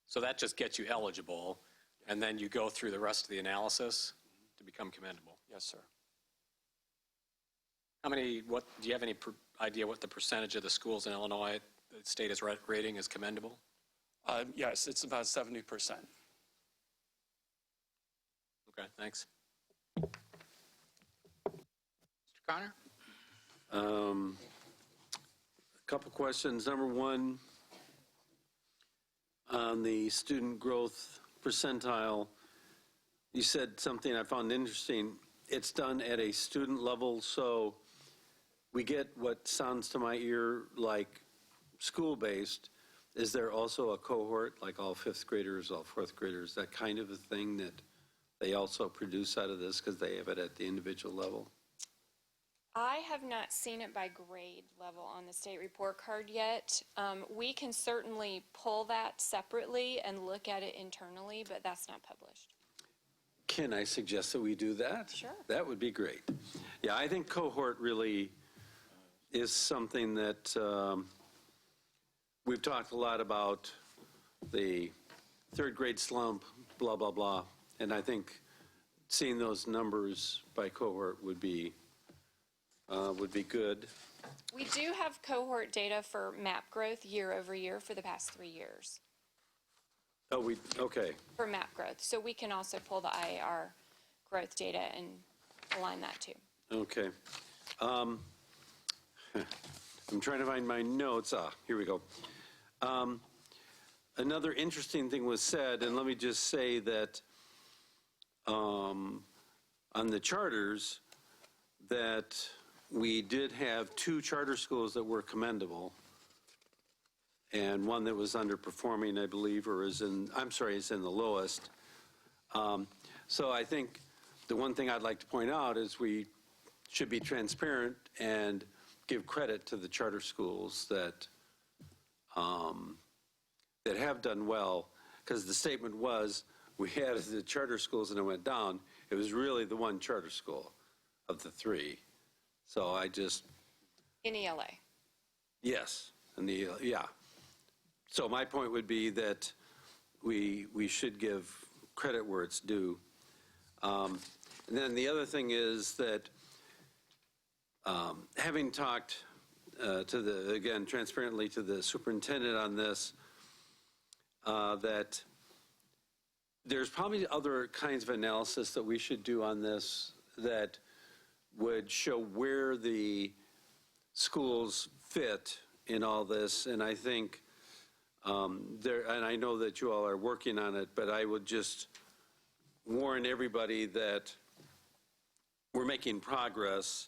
So that just gets you eligible, and then you go through the rest of the analysis to become commendable. Yes, sir. How many, do you have any idea what the percentage of the schools in Illinois the state is rating as commendable? Yes, it's about 70%. Okay, thanks. Mr. Connor? A couple questions. Number one, on the student growth percentile, you said something I found interesting. It's done at a student level, so we get what sounds to my ear like school-based. Is there also a cohort, like all fifth graders, all fourth graders, that kind of a thing that they also produce out of this because they have it at the individual level? I have not seen it by grade level on the state report card yet. We can certainly pull that separately and look at it internally, but that's not published. Can I suggest that we do that? Sure. That would be great. Yeah, I think cohort really is something that we've talked a lot about, the third grade slump, blah, blah, blah. And I think seeing those numbers by cohort would be good. We do have cohort data for map growth year over year for the past 3 years. Oh, okay. For map growth. So we can also pull the IAR growth data and align that too. Okay. I'm trying to find my notes. Here we go. Another interesting thing was said, and let me just say that on the charters, that we did have 2 charter schools that were commendable, and one that was underperforming, I believe, or is in the lowest. So I think the one thing I'd like to point out is we should be transparent and give credit to the charter schools that have done well, because the statement was we had the charter schools and it went down. It was really the one charter school of the 3. So I just... In ELA. Yes, yeah. So my point would be that we should give credit where it's due. And then the other thing is that having talked again, transparently to the superintendent on this, that there's probably other kinds of analysis that we should do on this that would show where the schools fit in all this. And I think and I know that you all are working on it, but I would just warn everybody that we're making progress,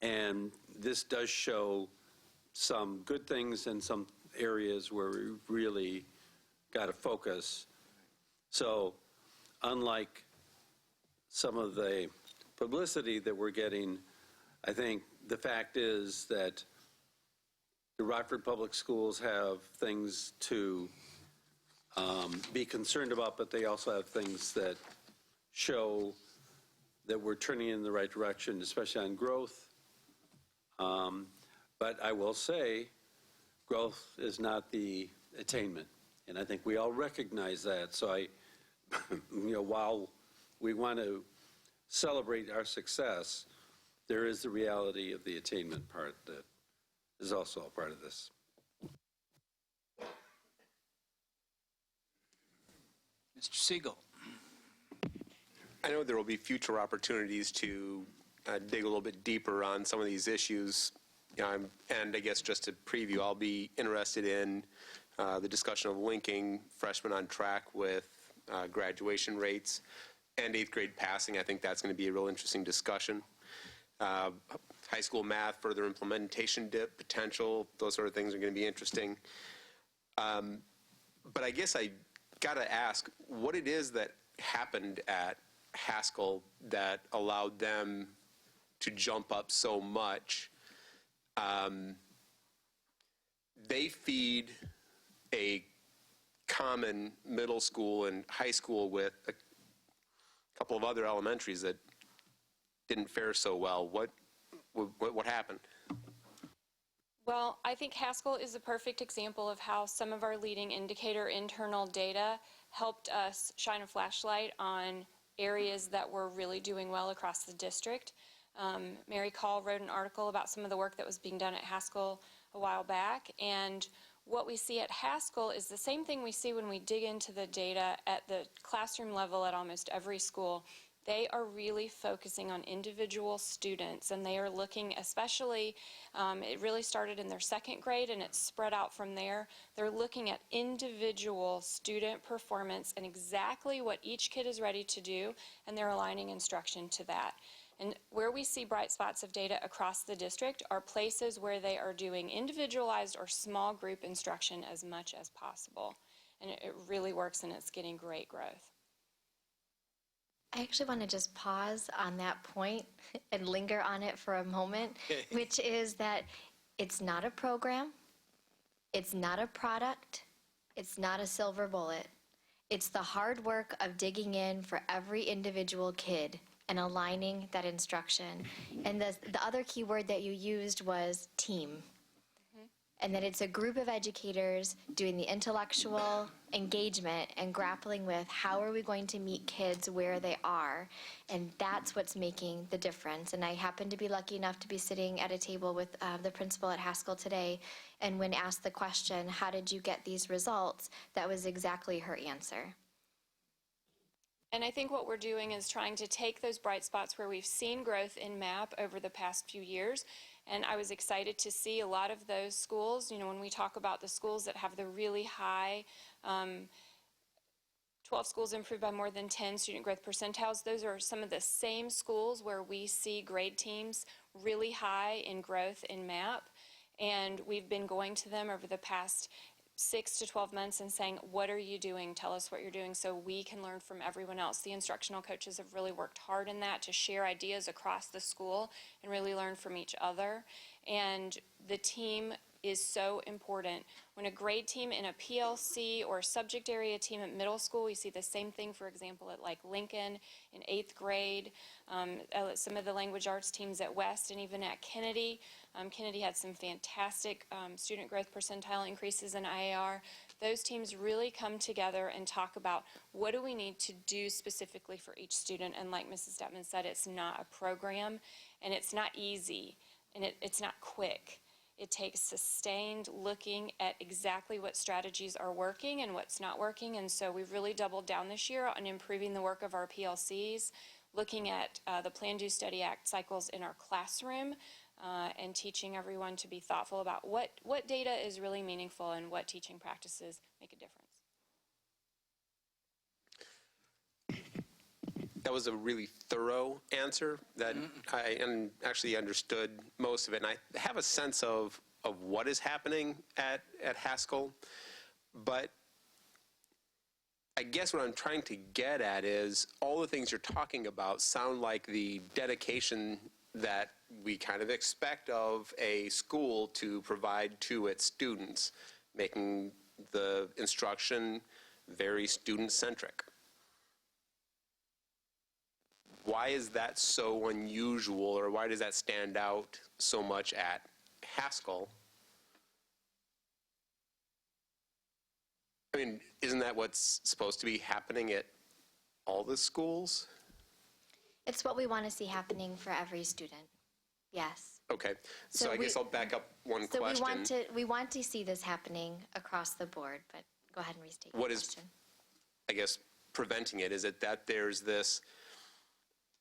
and this does show some good things and some areas where we really got to focus. So unlike some of the publicity that we're getting, I think the fact is that the Rockford Public Schools have things to be concerned about, but they also have things that show that we're turning in the right direction, especially on growth. But I will say, growth is not the attainment, and I think we all recognize that. So while we want to celebrate our success, there is the reality of the attainment part that is also a part of this. Mr. Siegel. I know there will be future opportunities to dig a little bit deeper on some of these issues. And I guess just to preview, I'll be interested in the discussion of linking freshmen on track with graduation rates and 8th grade passing. I think that's going to be a real interesting discussion. High school math, further implementation dip potential, those sort of things are going to be interesting. But I guess I got to ask what it is that happened at Haskell that allowed them to jump up so much. They feed a common middle school and high school with a couple of other elementaries that didn't fare so well. What happened? Well, I think Haskell is a perfect example of how some of our leading indicator internal data helped us shine a flashlight on areas that were really doing well across the district. Mary Call wrote an article about some of the work that was being done at Haskell a while back, and what we see at Haskell is the same thing we see when we dig into the data at the classroom level at almost every school. They are really focusing on individual students, and they are looking especially, it really started in their 2nd grade and it's spread out from there. They're looking at individual student performance and exactly what each kid is ready to do, and they're aligning instruction to that. And where we see bright spots of data across the district are places where they are doing individualized or small group instruction as much as possible. And it really works, and it's getting great growth. I actually want to just pause on that point and linger on it for a moment, which is that it's not a program, it's not a product, it's not a silver bullet. It's the hard work of digging in for every individual kid and aligning that instruction. And the other key word that you used was team. And that it's a group of educators doing the intellectual engagement and grappling with how are we going to meet kids where they are. And that's what's making the difference. And I happen to be lucky enough to be sitting at a table with the principal at Haskell today. And when asked the question, how did you get these results? That was exactly her answer. And I think what we're doing is trying to take those bright spots where we've seen growth in MAP over the past few years. And I was excited to see a lot of those schools, when we talk about the schools that have the really high 12 schools improved by more than 10 student growth percentiles, those are some of the same schools where we see grade teams really high in growth in MAP. And we've been going to them over the past 6 to 12 months and saying, what are you doing? Tell us what you're doing so we can learn from everyone else. The instructional coaches have really worked hard in that to share ideas across the school and really learn from each other. And the team is so important. When a grade team in a PLC or subject area team at middle school, we see the same thing, for example, at like Lincoln in 8th grade, some of the language arts teams at West, and even at Kennedy. Kennedy had some fantastic student growth percentile increases in IAR. Those teams really come together and talk about what do we need to do specifically for each student. And like Mrs. Detman said, it's not a program, and it's not easy, and it's not quick. It takes sustained looking at exactly what strategies are working and what's not working. And so we've really doubled down this year on improving the work of our PLCs, looking at the Plan, Do, Study, Act cycles in our classroom, and teaching everyone to be thoughtful about what data is really meaningful and what teaching practices make a difference. That was a really thorough answer that I actually understood most of it. And I have a sense of what is happening at Haskell. But I guess what I'm trying to get at is all the things you're talking about sound like the dedication that we kind of expect of a school to provide to its students, making the instruction very student-centric. why is that so unusual, or why does that stand out so much at Haskell? I mean, isn't that what's supposed to be happening at all the schools? It's what we want to see happening for every student. Yes. Okay, so So I guess we- I'll back up one So question. we want to see this happening across the board, but go ahead and restate your What is- question. I guess, preventing it? Is it that there's this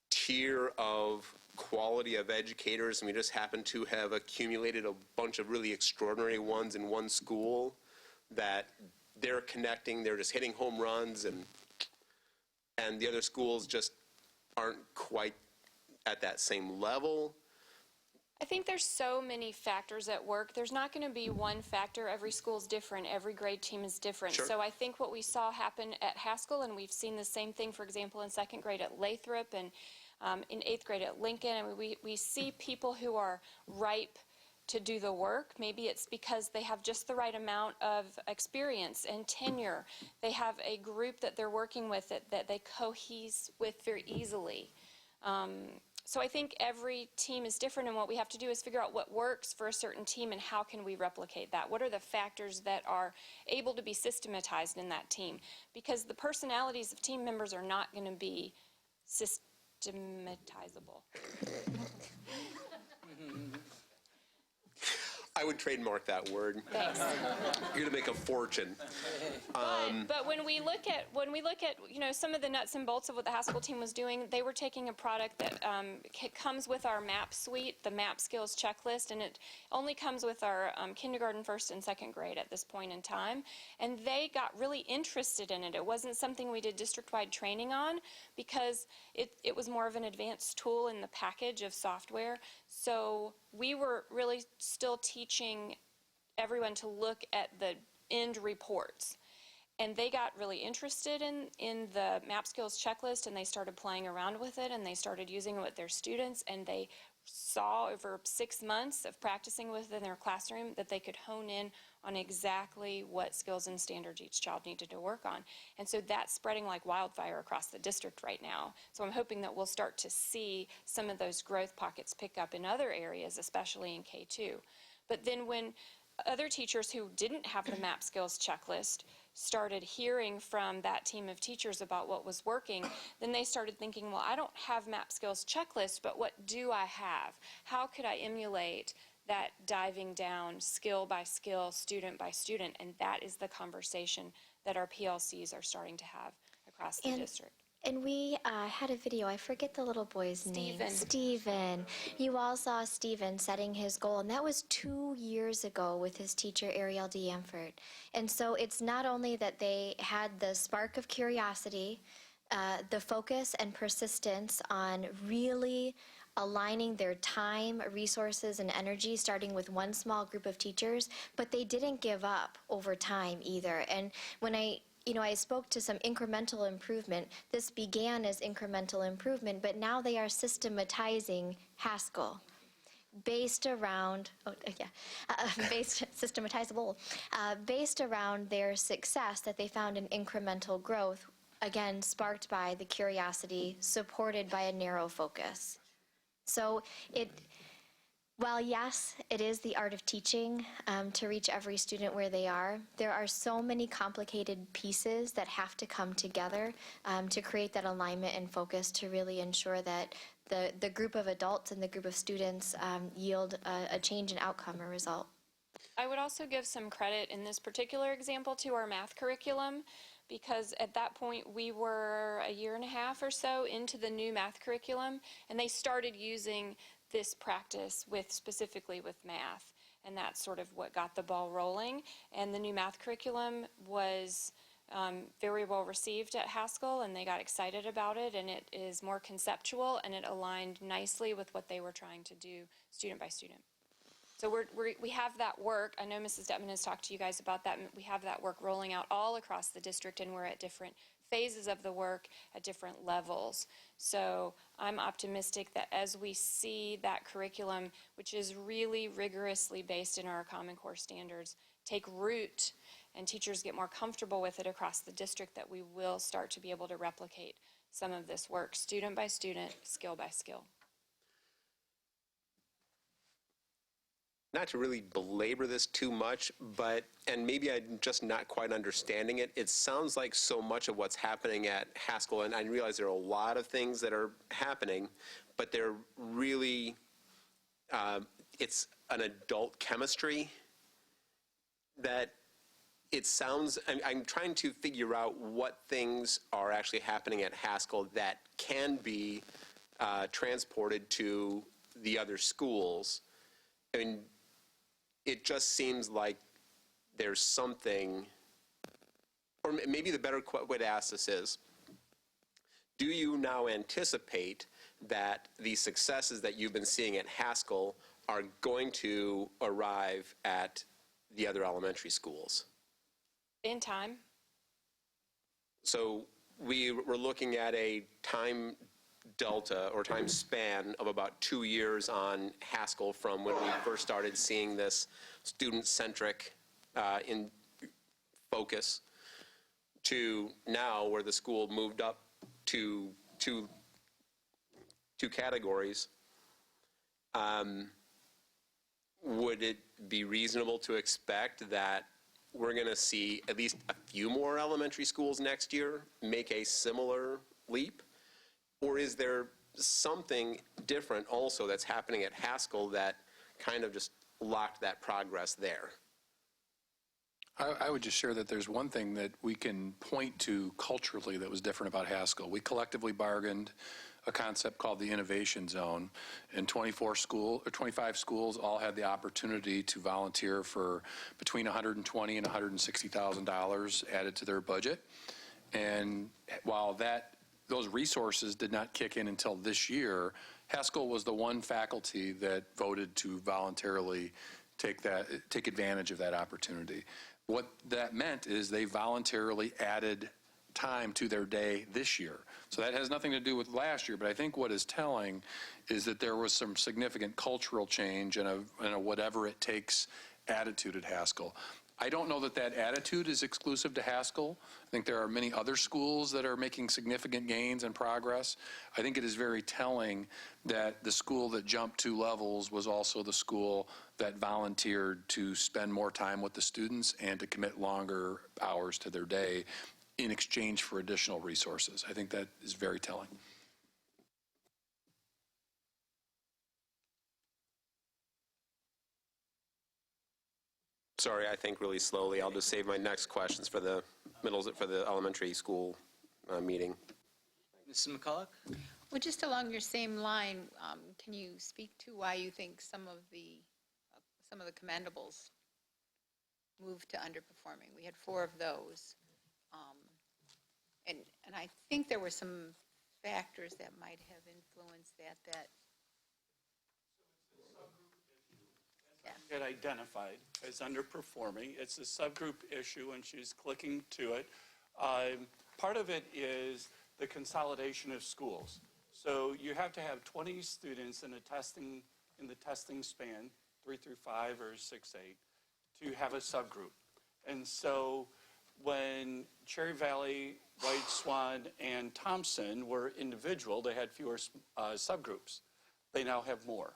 tier of quality of educators, and we just happen to have accumulated a bunch of really extraordinary ones in one school, that they're connecting, they're just hitting home runs, and the other schools just aren't quite at that same level? I think there's so many factors at work. There's not going to be one factor. Every school's different. Every grade team is different. Sure. So I think what we saw happen at Haskell, and we've seen the same thing, for example, in second grade at Lathrop and in eighth grade at Lincoln. I mean, we see people who are ripe to do the work. Maybe it's because they have just the right amount of experience and tenure. They have a group that they're working with that they cohese with very easily. So I think every team is different, and what we have to do is figure out what works for a certain team and how can we replicate that. What are the factors that are able to be systematized in that team? Because the personalities of team members are not going to be systematizable. I would trademark that word. Thanks. You're going to make a fortune. But when we look at some of the nuts and bolts of what the Haskell team was doing, they were taking a product that comes with our MAP suite, the MAP skills checklist, and it only comes with our kindergarten, first and second grade at this point in time. And they got really interested in it. It wasn't something we did district-wide training on because it was more of an advanced tool in the package of software. So we were really still teaching everyone to look at the end reports. And they got really interested in the MAP skills checklist, and they started playing around with it, and they started using it with their students, and they saw over 6 months of practicing with it in their classroom that they could hone in on exactly what skills and standards each child needed to work on. And so that's spreading like wildfire across the district right now. So I'm hoping that we'll start to see some of those growth pockets pick up in other areas, especially in K2. But then when other teachers who didn't have the MAP skills checklist started hearing from that team of teachers about what was working, then they started thinking, well, I don't have MAP skills checklist, but what do I have? How could I emulate that diving down skill by skill, student by student? And that is the conversation that our PLCs are starting to have across the district. And we had a video, I forget the little boy's name. Stephen. Stephen. You all saw Stephen setting his goal, and that was 2 years ago with his teacher, Ariel D'Amfort. And so it's not only that they had the spark of curiosity, the focus and persistence on really aligning their time, resources, and energy, starting with one small group of teachers, but they didn't give up over time either. And when I spoke to some incremental improvement. This began as incremental improvement, but now they are systematizing Haskell based around, systematizable, based around their success that they found in incremental growth, again, sparked by the curiosity, supported by a narrow focus. So while yes, it is the art of teaching to reach every student where they are, there are so many complicated pieces that have to come together to create that alignment and focus to really ensure that the group of adults and the group of students yield a change in outcome or result. I would also give some credit in this particular example to our math curriculum, because at that point we were a year and a half or so into the new math curriculum, and they started using this practice specifically with math, and that's sort of what got the ball rolling. And the new math curriculum was very well received at Haskell, and they got excited about it, and it is more conceptual, and it aligned nicely with what they were trying to do student by student. So we have that work. I know Mrs. Detman has talked to you guys about that. We have that work rolling out all across the district, and we're at different phases of the work at different levels. So I'm optimistic that as we see that curriculum, which is really rigorously based in our Common Core standards, take root and teachers get more comfortable with it across the district, that we will start to be able to replicate some of this work, student by student, skill by skill. Not to really belabor this too much, and maybe I'm just not quite understanding it, it sounds like so much of what's happening at Haskell, and I realize there are a lot of things that are happening, but they're really, it's an adult chemistry that it sounds, I'm trying to figure out what things are actually happening at Haskell that can be transported to the other schools. I mean, it just seems like there's something, or maybe the better way to ask this is, do you now anticipate that the successes that you've been seeing at Haskell are going to arrive at the other elementary schools? In time, So we were looking at a time delta or time span of about 2 years on Haskell from when we first started seeing this student-centric in focus to now where the school moved up to two categories. Would it be reasonable to expect that we're going to see at least a few more elementary schools next year make a similar leap? Or is there something different also that's happening at Haskell that kind of just locked that progress there? I would just share that there's one thing that we can point to culturally that was different about Haskell. We collectively bargained a concept called the innovation zone, and 25 schools all had the opportunity to volunteer for between $120,000 and $160,000 added to their budget. And while those resources did not kick in until this year, Haskell was the one faculty that voted to voluntarily take advantage of that opportunity. What that meant is they voluntarily added time to their day this year. So that has nothing to do with last year, but I think what is telling is that there was some significant cultural change and a whatever it takes attitude at Haskell. I don't know that attitude is exclusive to Haskell. I think there are many other schools that are making significant gains and progress. I think it is very telling that the school that jumped 2 levels was also the school that volunteered to spend more time with the students and to commit longer hours to their day in exchange for additional resources. I think that is very telling. Sorry, I think really slowly. I'll just save my next questions for the elementary school meeting. Mrs. McCulloch? Well, just along your same line, can you speak to why you think some of the commendables moved to underperforming? We had 4 of those. And I think there were some factors that might have influenced that. Get identified as underperforming. It's a subgroup issue, and she's clicking to it. Part of it is the consolidation of schools. So you have to have 20 students in the testing span, 3 through 5 or 6, 8, to have a subgroup. And so when Cherry Valley, White Swan, and Thompson were individual, they had fewer subgroups. They now have more.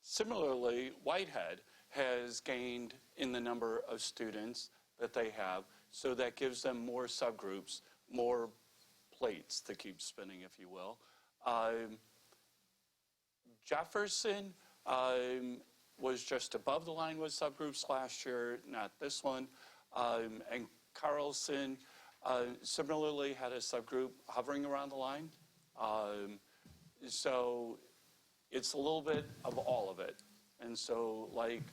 Similarly, Whitehead has gained in the number of students that they have, so that gives them more subgroups, more plates to keep spinning, if you will. Jefferson was just above the line with subgroups last year, not this one. And Carlson similarly had a subgroup hovering around the line. So it's a little bit of all of it. And so like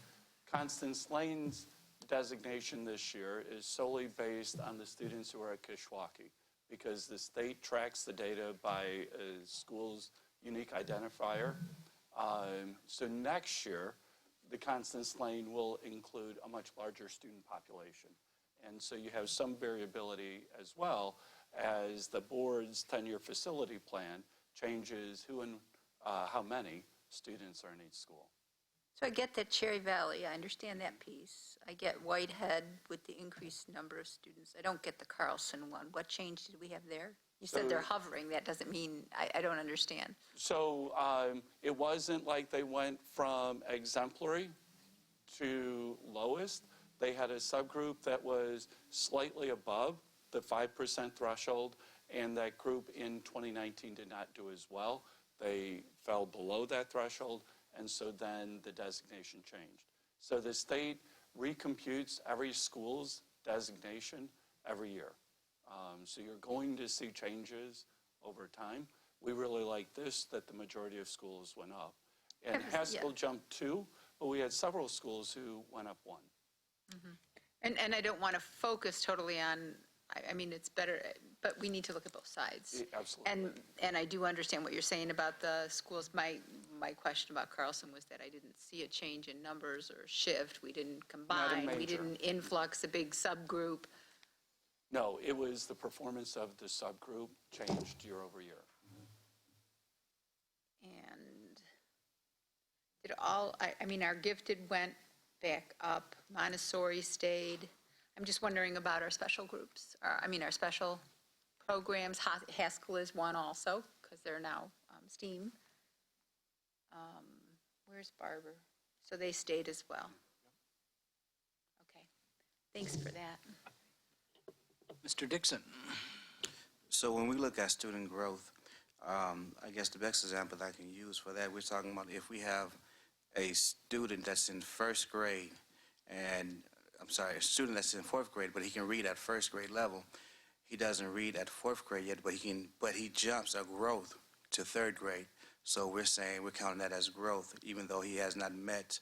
Constance Lane's designation this year is solely based on the students who are at Kishwaukee, because the state tracks the data by a school's unique identifier. So next year, the Constance Lane will include a much larger student population. And so you have some variability as well as the board's 10-year facility plan changes who and how many students are in each school. So I get that Cherry Valley, I understand that piece. I get Whitehead with the increased number of students. I don't get the Carlson one. What change did we have there? You said they're hovering. That doesn't mean, I don't understand. So it wasn't like they went from exemplary to lowest. They had a subgroup that was slightly above the 5% threshold, and that group in 2019 did not do as well. They fell below that threshold, and so then the designation changed. So the state recomputes every school's designation every year. So you're going to see changes over time. We really like this, that the majority of schools went up. And Haskell jumped 2, but we had several schools who went up 1. And I don't want to focus totally on, I mean, it's better, but we need to look at both sides. Absolutely. And I do understand what you're saying about the schools. My question about Carlson was that I didn't see a change in numbers or shift. We didn't combine. We major. didn't influx a big subgroup. No, it was the performance of the subgroup changed year over year. And did all, I mean, our gifted went back up, Montessori stayed. I'm just wondering about our special groups, our special programs. Haskell is one also, because they're now STEAM. Where's Barber? So they stayed as well. Okay, thanks for that. Mr. Dixon. So when we look at student growth, I guess the best example that I can use for that, we're talking about if we have a student that's in first grade and, a student that's in fourth grade, but he can read at first grade level. He doesn't read at fourth grade yet, but he jumps a growth to third grade. So we're saying we're counting that as growth, even though he has not met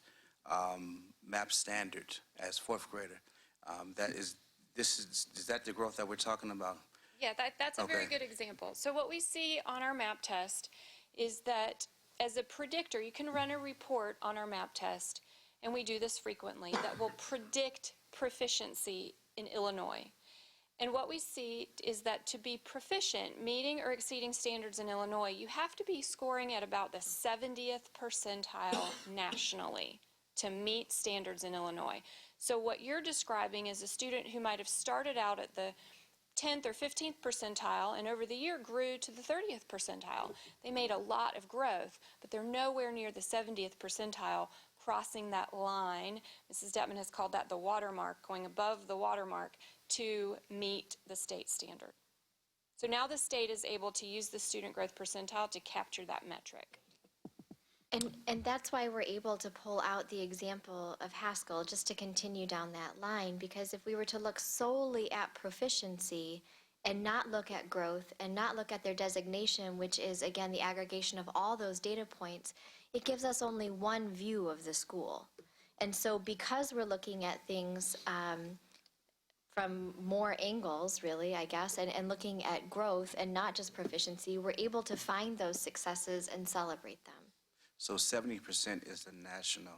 MAP standard as fourth grader. Is that the growth that we're talking about? Yeah, that's a very good example. So what we see on our MAP test is that as a predictor, you can run a report on our MAP test, and we do this frequently, that will predict proficiency in Illinois. And what we see is that to be proficient, meeting or exceeding standards in Illinois, you have to be scoring at about the 70th percentile nationally to meet standards in Illinois. So what you're describing is a student who might have started out at the 10th or 15th percentile and over the year grew to the 30th percentile. They made a lot of growth, but they're nowhere near the 70th percentile, crossing that line. Mrs. Detman has called that the watermark, going above the watermark to meet the state standard. So now the state is able to use the student growth percentile to capture that metric. And that's why we're able to pull out the example of Haskell, just to continue down that line, because if we were to look solely at proficiency and not look at growth and not look at their designation, which is, again, the aggregation of all those data points, it gives us only one view of the school. And so because we're looking at things from more angles, really, I guess, and looking at growth and not just proficiency, we're able to find those successes and celebrate them. So 70% is the national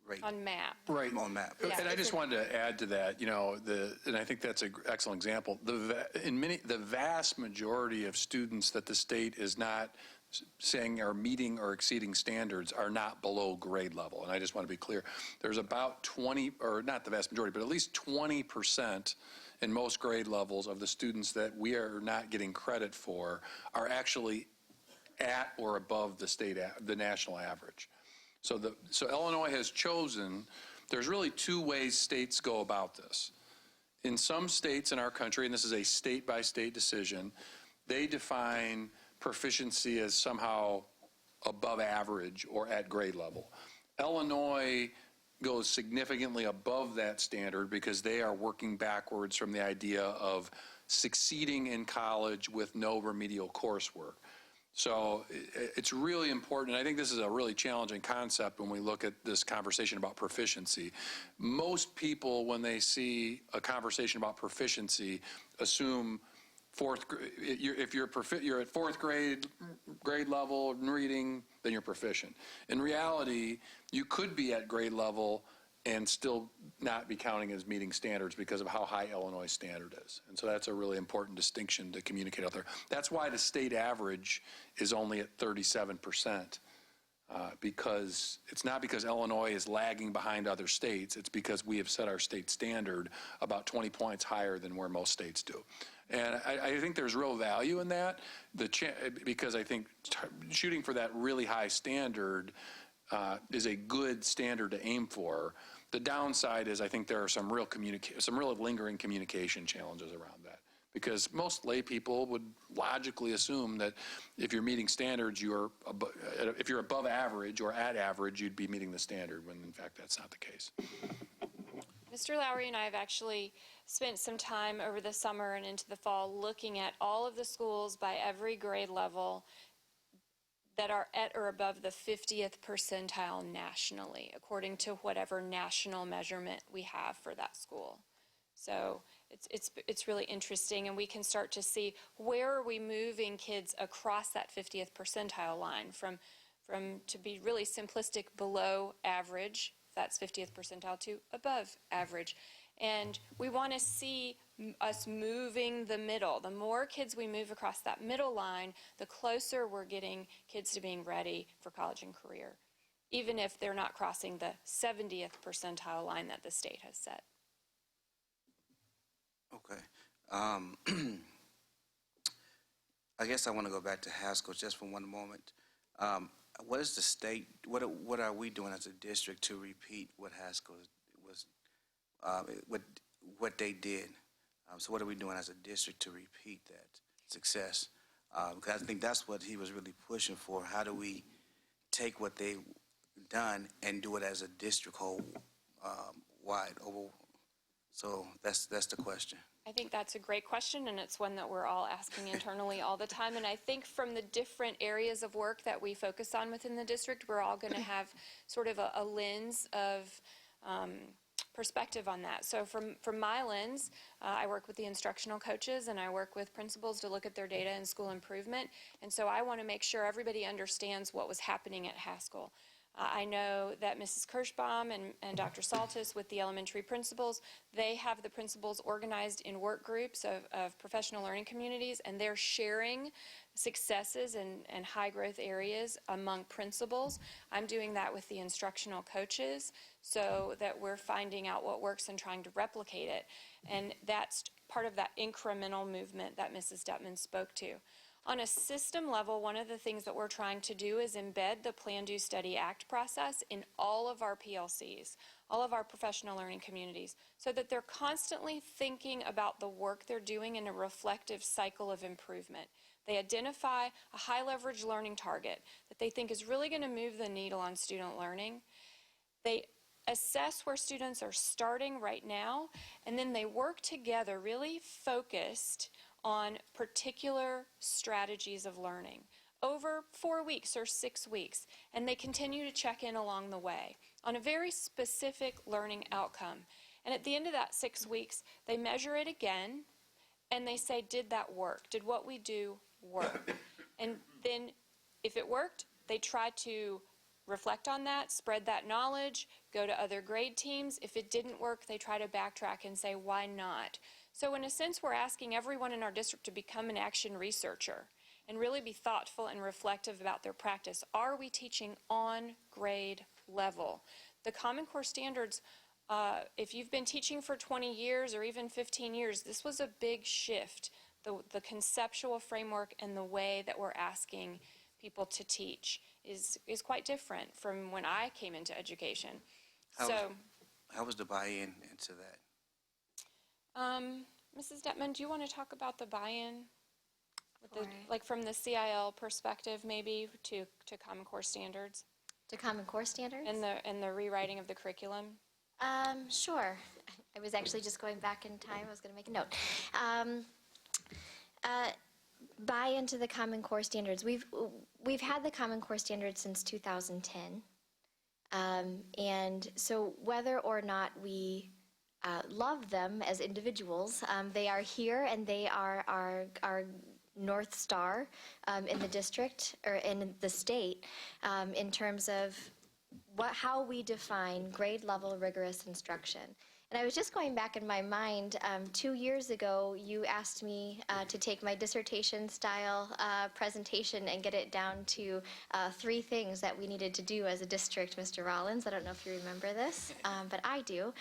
rate. On MAP. Right. On MAP. Yeah. And I just wanted to add to that, and I think that's an excellent example. The vast majority of students that the state is not saying are meeting or exceeding standards are not below grade level. And I just want to be clear. There's about 20, or not the vast majority, but at least 20% in most grade levels of the students that we are not getting credit for are actually at or above the national average. So Illinois has chosen, there's really two ways states go about this. In some states in our country, and this is a state-by-state decision, they define proficiency as somehow above average or at grade level. Illinois goes significantly above that standard because they are working backwards from the idea of succeeding in college with no remedial coursework. So it's really important, and I think this is a really challenging concept when we look at this conversation about proficiency. Most people, when they see a conversation about proficiency, assume if you're at fourth grade level in reading, then you're proficient. In reality, you could be at grade level and still not be counting as meeting standards because of how high Illinois standard is. And so that's a really important distinction to communicate out there. That's why the state average is only at 37%, because it's not because Illinois is lagging behind other states, it's because we have set our state standard about 20 points higher than where most states do. And I think there's real value in that, because I think shooting for that really high standard is a good standard to aim for. The downside is I think there are some real lingering communication challenges around that, because most lay people would logically assume that if you're meeting standards, if you're above average or at average, you'd be meeting the standard, when in fact that's not the case. Mr. Lowry and I have actually spent some time over the summer and into the fall looking at all of the schools by every grade level that are at or above the 50th percentile nationally, according to whatever national measurement we have for that school. So it's really interesting, and we can start to see where are we moving kids across that 50th percentile line from to be really simplistic, below average, that's 50th percentile, to above average. And we want to see us moving the middle. The more kids we move across that middle line, the closer we're getting kids to being ready for college and career, even if they're not crossing the 70th percentile line that the state has set. Okay. I guess I want to go back to Haskell just for one moment. What is the state, what are we doing as a district to repeat what Haskell was, what they did? So what are we doing as a district to repeat that success? Because I think that's what he was really pushing for. How do we take what they've done and do it as a district whole wide over? So that's the question. I think that's a great question, and it's one that we're all asking internally all the time. And I think from the different areas of work that we focus on within the district, we're all going to have sort of a lens of perspective on that. So from my lens, I work with the instructional coaches, and I work with principals to look at their data and school improvement. And so I want to make sure everybody understands what was happening at Haskell. I know that Mrs. Kirschbaum and Dr. Saltis with the elementary principals, they have the principals organized in work groups of professional learning communities, and they're sharing successes and high growth areas among principals. I'm doing that with the instructional coaches so that we're finding out what works and trying to replicate it. And that's part of that incremental movement that Mrs. Detman spoke to. On a system level, one of the things that we're trying to do is embed the Plan, Do, Study, Act process in all of our PLCs, all of our professional learning communities, so that they're constantly thinking about the work they're doing in a reflective cycle of improvement. They identify a high leverage learning target that they think is really going to move the needle on student learning. They assess where students are starting right now, and then they work together really focused on particular strategies of learning over 4 weeks or 6 weeks, and they continue to check in along the way on a very specific learning outcome. And at the end of that 6 weeks, they measure it again, and they say, did that work? Did what we do work? And then if it worked, they try to reflect on that, spread that knowledge, go to other grade teams. If it didn't work, they try to backtrack and say, why not? So in a sense, we're asking everyone in our district to become an action researcher and really be thoughtful and reflective about their practice. Are we teaching on grade level? The Common Core Standards, if you've been teaching for 20 years or even 15 years, this was a big shift. The conceptual framework and the way that we're asking people to teach is quite different from when I came into education. How was the buy-in into that? Mrs. Detman, do you want to talk about the buy-in, like from the CIL perspective, maybe to Common Core Standards? To Common Core Standards? And the rewriting of the curriculum? Sure. I was actually just going back in time. I was going to make a note. Buy into the Common Core Standards. We've had the Common Core Standards since 2010. And so whether or not we love them as individuals, they are here, and they are our North Star in the district or in the state in terms of how we define grade level rigorous instruction. And I was just going back in my mind, 2 years ago, you asked me to take my dissertation style presentation and get it down to 3 things that we needed to do as a district, Mr. Rollins. I don't know if you remember this, but I do.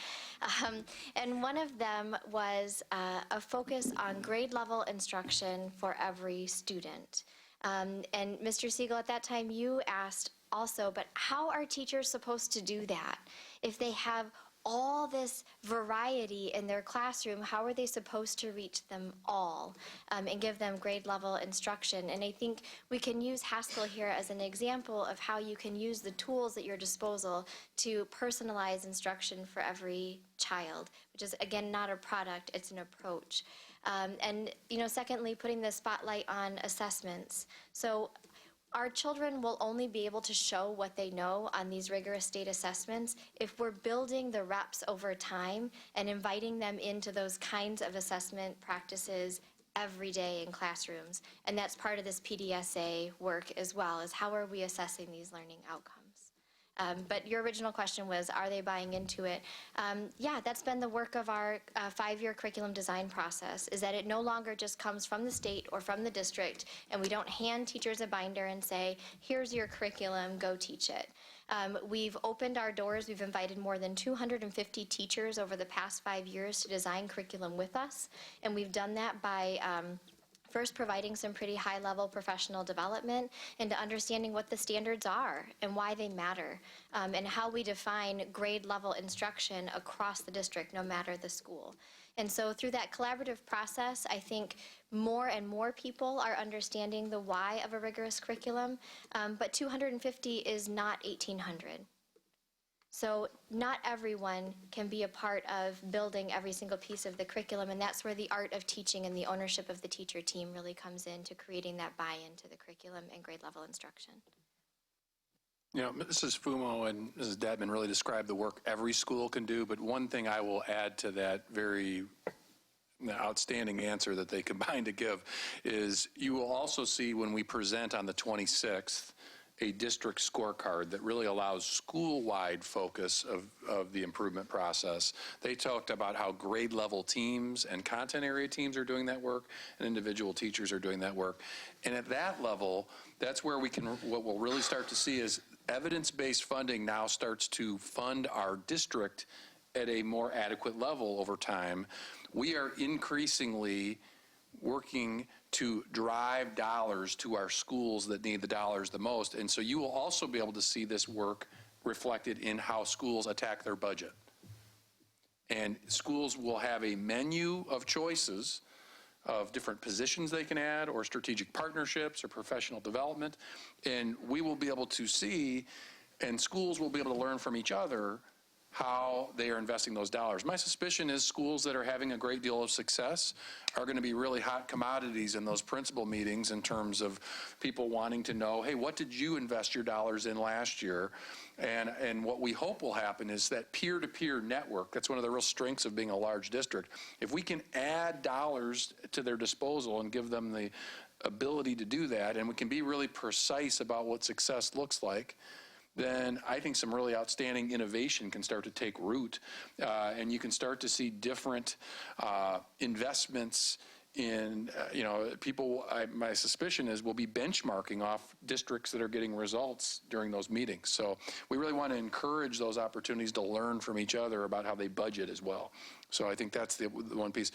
And one of them was a focus on grade level instruction for every student. And Mr. Siegel, at that time you asked also, but how are teachers supposed to do that? If they have all this variety in their classroom, how are they supposed to reach them all and give them grade level instruction? And I think we can use Haskell here as an example of how you can use the tools at your disposal to personalize instruction for every child, which is, again, not a product, it's an approach. And, secondly, putting the spotlight on assessments. So our children will only be able to show what they know on these rigorous state assessments if we're building the reps over time and inviting them into those kinds of assessment practices every day in classrooms. And that's part of this PDSA work as well, is how are we assessing these learning outcomes? But your original question was, are they buying into it? Yeah, that's been the work of our 5-year curriculum design process, is that it no longer just comes from the state or from the district, and we don't hand teachers a binder and say, here's your curriculum, go teach it. We've opened our doors. We've invited more than 250 teachers over the past 5 years to design curriculum with us, and we've done that by first providing some pretty high-level professional development into understanding what the standards are and why they matter, and how we define grade-level instruction across the district, no matter the school. And so through that collaborative process, I think more and more people are understanding the why of a rigorous curriculum, but 250 is not 1,800. So not everyone can be a part of building every single piece of the curriculum, and that's where the art of teaching and the ownership of the teacher team really comes into creating that buy-in to the curriculum and grade level instruction. Mrs. Fumo and Mrs. Detman really described the work every school can do, but one thing I will add to that very outstanding answer that they combined to give is you will also see when we present on the 26th a district scorecard that really allows school-wide focus of the improvement process. They talked about how grade level teams and content area teams are doing that work, and individual teachers are doing that work. And at that level, that's where what we'll really start to see is evidence-based funding now starts to fund our district at a more adequate level over time. We are increasingly working to drive dollars to our schools that need the dollars the most. And so you will also be able to see this work reflected in how schools attack their budget. And schools will have a menu of choices of different positions they can add, or strategic partnerships, or professional development. And we will be able to see, and schools will be able to learn from each other how they are investing those dollars. My suspicion is schools that are having a great deal of success are going to be really hot commodities in those principal meetings in terms of people wanting to know, hey, what did you invest your dollars in last year? And what we hope will happen is that peer-to-peer network, that's one of the real strengths of being a large district. If we can add dollars to their disposal and give them the ability to do that, and we can be really precise about what success looks like, then I think some really outstanding innovation can start to take root, and you can start to see different investments in, people, my suspicion is we'll be benchmarking off districts that are getting results during those meetings. So we really want to encourage those opportunities to learn from each other about how they budget as well. So I think that's the one piece.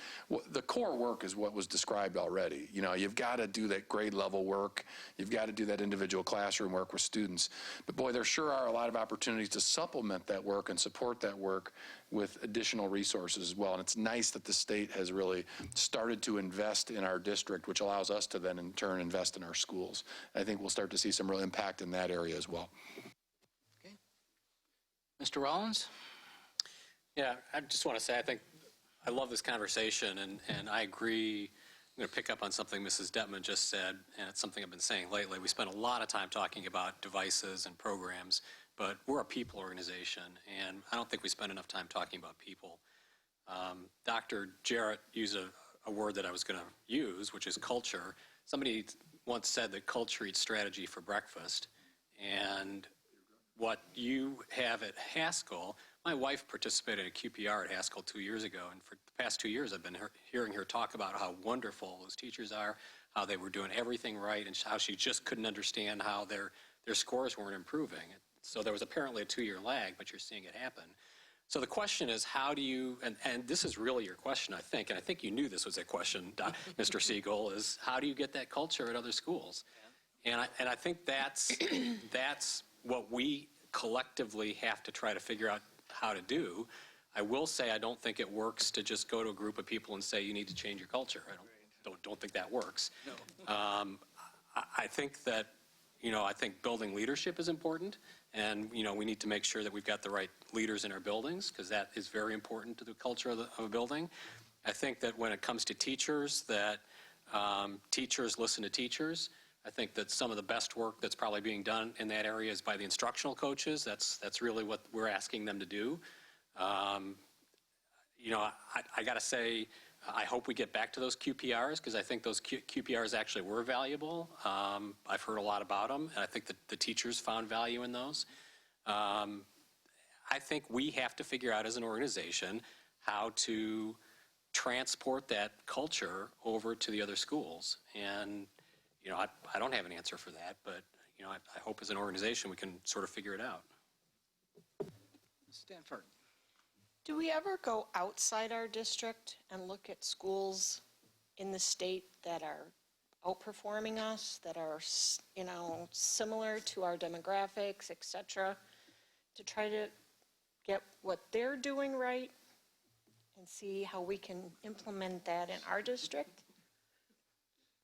The core work is what was described already. You've got to do that grade level work. You've got to do that individual classroom work with students. But boy, there sure are a lot of opportunities to supplement that work and support that work with additional resources as well. And it's nice that the state has really started to invest in our district, which allows us to then in turn invest in our schools. I think we'll start to see some real impact in that area as well. Okay. Mr. Rollins? Yeah, I just want to say I love this conversation, and I agree. I'm going to pick up on something Mrs. Detman just said, and it's something I've been saying lately. We spend a lot of time talking about devices and programs, but we're a people organization, and I don't think we spend enough time talking about people. Dr. Jarrett used a word that I was going to use, which is culture. Somebody once said that culture eats strategy for breakfast, and what you have at Haskell My wife participated at QPR at Haskell 2 years ago, and for the past 2 years I've been hearing her talk about how wonderful those teachers are, how they were doing everything right, and how she just couldn't understand how their scores weren't improving. So there was apparently a 2-year lag, but you're seeing it happen. So the question is, how do you, and this is really your question, I think, and I think you knew this was a question, Mr. Siegel, is how do you get that culture at other schools? And I think that's what we collectively have to try to figure out how to do. I will say I don't think it works to just go to a group of people and say you need to change your culture. I don't think that works. No. I think that, I think building leadership is important, and, we need to make sure that we've got the right leaders in our buildings, because that is very important to the culture of a building. I think that when it comes to teachers, that teachers listen to teachers. I think that some of the best work that's probably being done in that area is by the instructional coaches. That's really what we're asking them to do. I got to say, I hope we get back to those QPRs, because I think those QPRs actually were valuable. I've heard a lot about them, and I think that the teachers found value in those. I think we have to figure out as an organization how to transport that culture over to the other schools. And, I don't have an answer for that, but, I hope as an organization we can sort of figure it out. Stanford. Do we ever go outside our district and look at schools in the state that are outperforming us, that are, similar to our demographics, et cetera, to try to get what they're doing right and see how we can implement that in our district?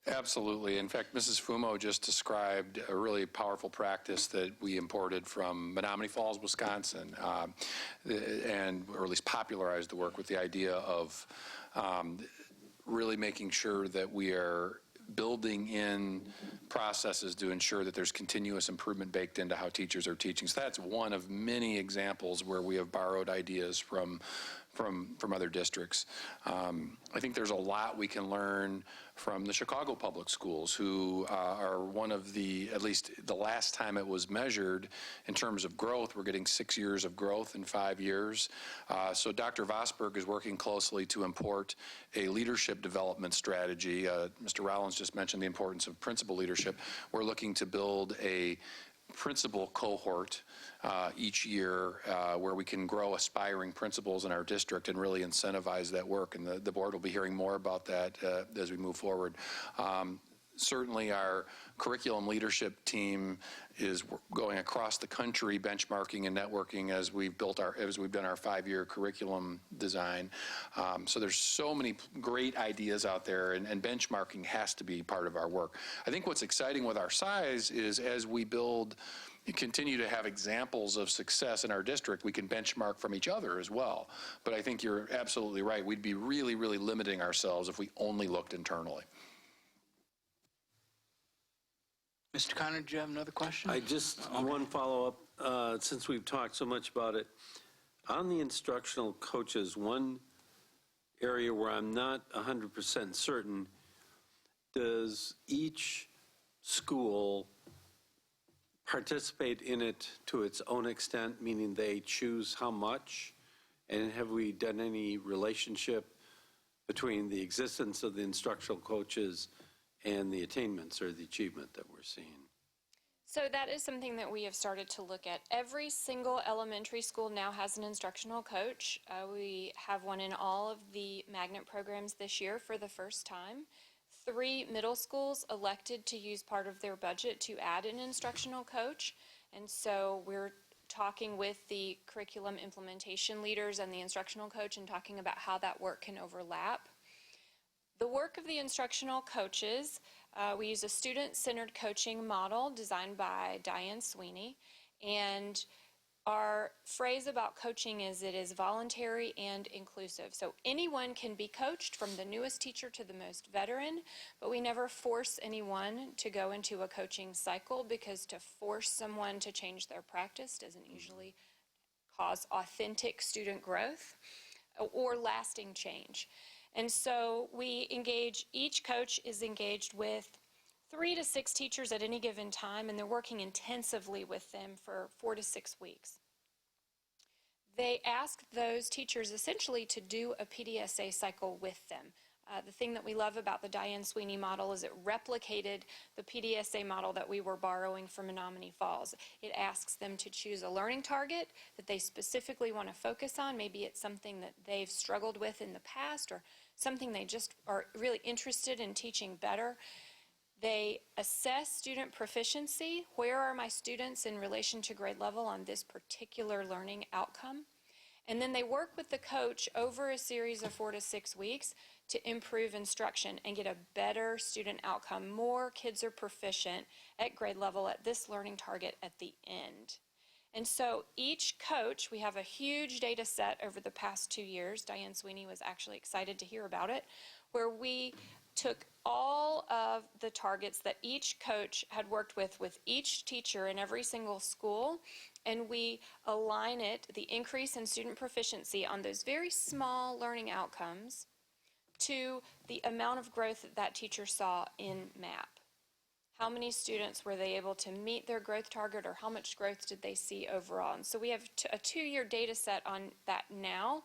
Absolutely. In fact, Mrs. Fumo just described a really powerful practice that we imported from Menominee Falls, Wisconsin, or at least popularized the work with the idea of really making sure that we are building in processes to ensure that there's continuous improvement baked into how teachers are teaching. So that's one of many examples where we have borrowed ideas from other districts. I think there's a lot we can learn from the Chicago Public Schools, who are one of at least the last time it was measured in terms of growth, we're getting 6 years of growth in 5 years. So Dr. Vosberg is working closely to import a leadership development strategy. Mr. Rollins just mentioned the importance of principal leadership. We're looking to build a principal cohort each year where we can grow aspiring principals in our district and really incentivize that work. And the board will be hearing more about that as we move forward. Certainly our curriculum leadership team is going across the country benchmarking and networking as we've done our 5-year curriculum design. So there's so many great ideas out there, and benchmarking has to be part of our work. I think what's exciting with our size is as we continue to have examples of success in our district, we can benchmark from each other as well. But I think you're absolutely right. We'd be really, really limiting ourselves if we only looked internally. Mr. Connor, do you have another question? One follow-up, since we've talked so much about it. On the instructional coaches, one area where I'm not 100% certain, does each school participate in it to its own extent, meaning they choose how much? And have we done any relationship between the existence of the instructional coaches and the attainments or the achievement that we're seeing? So that is something that we have started to look at. Every single elementary school now has an instructional coach. We have one in all of the magnet programs this year for the first time. 3 middle schools elected to use part of their budget to add an instructional coach. And so we're talking with the curriculum implementation leaders and the instructional coach and talking about how that work can overlap. The work of the instructional coaches, we use a student-centered coaching model designed by Diane Sweeney. And our phrase about coaching is it is voluntary and inclusive. So anyone can be coached, from the newest teacher to the most veteran, but we never force anyone to go into a coaching cycle, because to force someone to change their practice doesn't usually cause authentic student growth or lasting change. And so each coach is engaged with 3 to 6 teachers at any given time, and they're working intensively with them for 4 to 6 weeks. they ask those teachers essentially to do a PDSA cycle with them. The thing that we love about the Diane Sweeney model is it replicated the PDSA model that we were borrowing from Menominee Falls. It asks them to choose a learning target that they specifically want to focus on. Maybe it's something that they've struggled with in the past or something they just are really interested in teaching better. They assess student proficiency. Where are my students in relation to grade level on this particular learning outcome? And then they work with the coach over a series of 4 to 6 weeks to improve instruction and get a better student outcome. More kids are proficient at grade level at this learning target at the end. And so each coach, we have a huge data set over the past 2 years. Diane Sweeney was actually excited to hear about it, where we took all of the targets that each coach had worked with each teacher in every single school, and we align it, the increase in student proficiency on those very small learning outcomes, to the amount of growth that that teacher saw in MAP. How many students were they able to meet their growth target, or how much growth did they see overall? And so we have a 2-year data set on that now.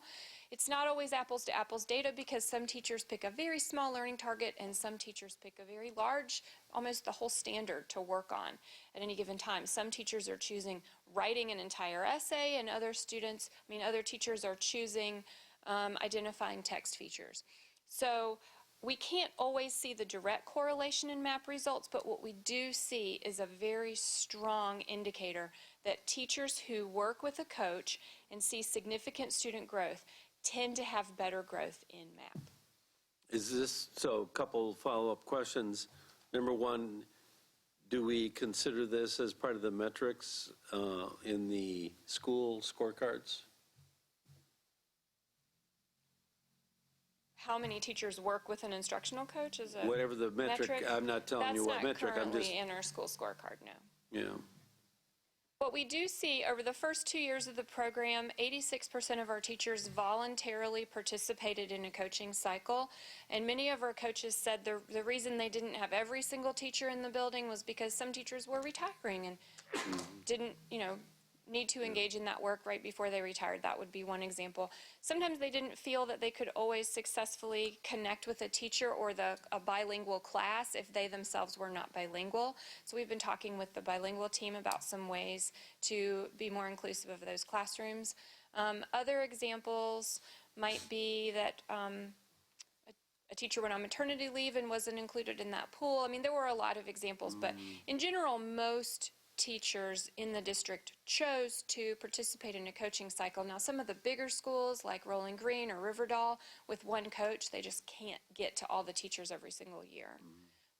It's not always apples to apples data because some teachers pick a very small learning target and some teachers pick a very large, almost the whole standard to work on at any given time. Some teachers are choosing writing an entire essay, and other teachers are choosing identifying text features. So we can't always see the direct correlation in MAP results, but what we do see is a very strong indicator that teachers who work with a coach and see significant student growth tend to have better growth in MAP. So a couple follow-up questions. Number one, do we consider this as part of the metrics in the school scorecards? How many teachers work with an instructional coach is a Whatever the metric, I'm not telling you what metric, I'm just... That's not currently in our school scorecard, no. Yeah. What we do see over the first 2 years of the program, 86% of our teachers voluntarily participated in a coaching cycle, and many of our coaches said the reason they didn't have every single teacher in the building was because some teachers were retiring and didn't, need to engage in that work right before they retired. That would be one example. Sometimes they didn't feel that they could always successfully connect with a teacher or a bilingual class if they themselves were not bilingual. So we've been talking with the bilingual team about some ways to be more inclusive of those classrooms. Other examples might be that a teacher went on maternity leave and wasn't included in that pool. There were a lot of examples, but in general, most teachers in the district chose to participate in a coaching cycle. Now, some of the bigger schools like Rolling Green or Riverdale, with one coach, they just can't get to all the teachers every single year.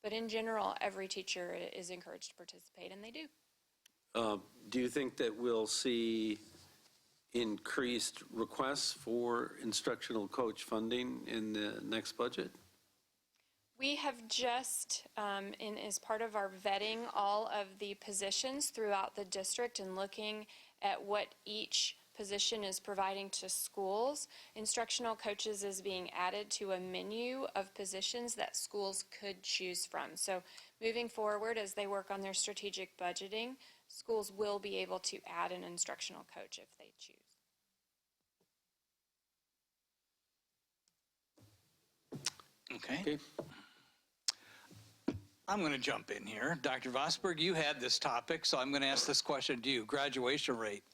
But in general, every teacher is encouraged to participate, and they do. Do you think that we'll see increased requests for instructional coach funding in the next budget? We have just, as part of our vetting all of the positions throughout the district and looking at what each position is providing to schools, instructional coaches is being added to a menu of positions that schools could choose from. So moving forward, as they work on their strategic budgeting, schools will be able to add an instructional coach if they choose. Okay. I'm going to jump in here. Dr. Vosberg, you had this topic, so I'm going to ask this question to you. Graduation rate.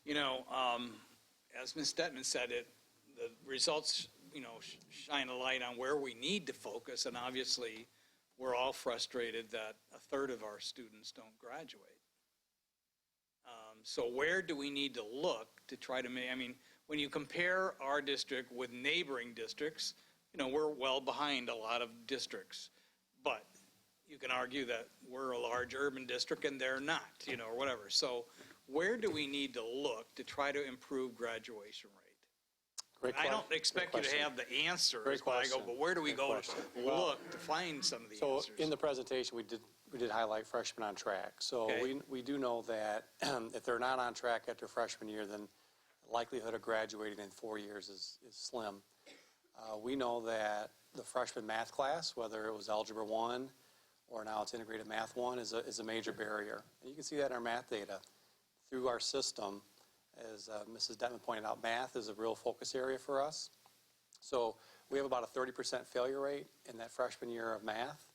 As Ms. Detman said, the results, shine a light on where we need to focus, and obviously we're all frustrated that a third of our students don't graduate. So where do we need to look to try to make, when you compare our district with neighboring districts, we're well behind a lot of districts, but you can argue that we're a large urban district and they're not, or whatever. So where do we need to look to try to improve graduation rate? I don't expect you to have the answer, but where do we go to look to find some of the answers? So in the presentation, we did highlight freshmen on track. So we do know that if they're not on track after freshman year, then the likelihood of graduating in 4 years is slim. We know that the freshman math class, whether it was Algebra 1 or now it's Integrated Math 1, is a major barrier. And you can see that in our math data. Through our system, As Mrs. Detman pointed out, math is a real focus area for us. So we have about a 30% failure rate in that freshman year of math.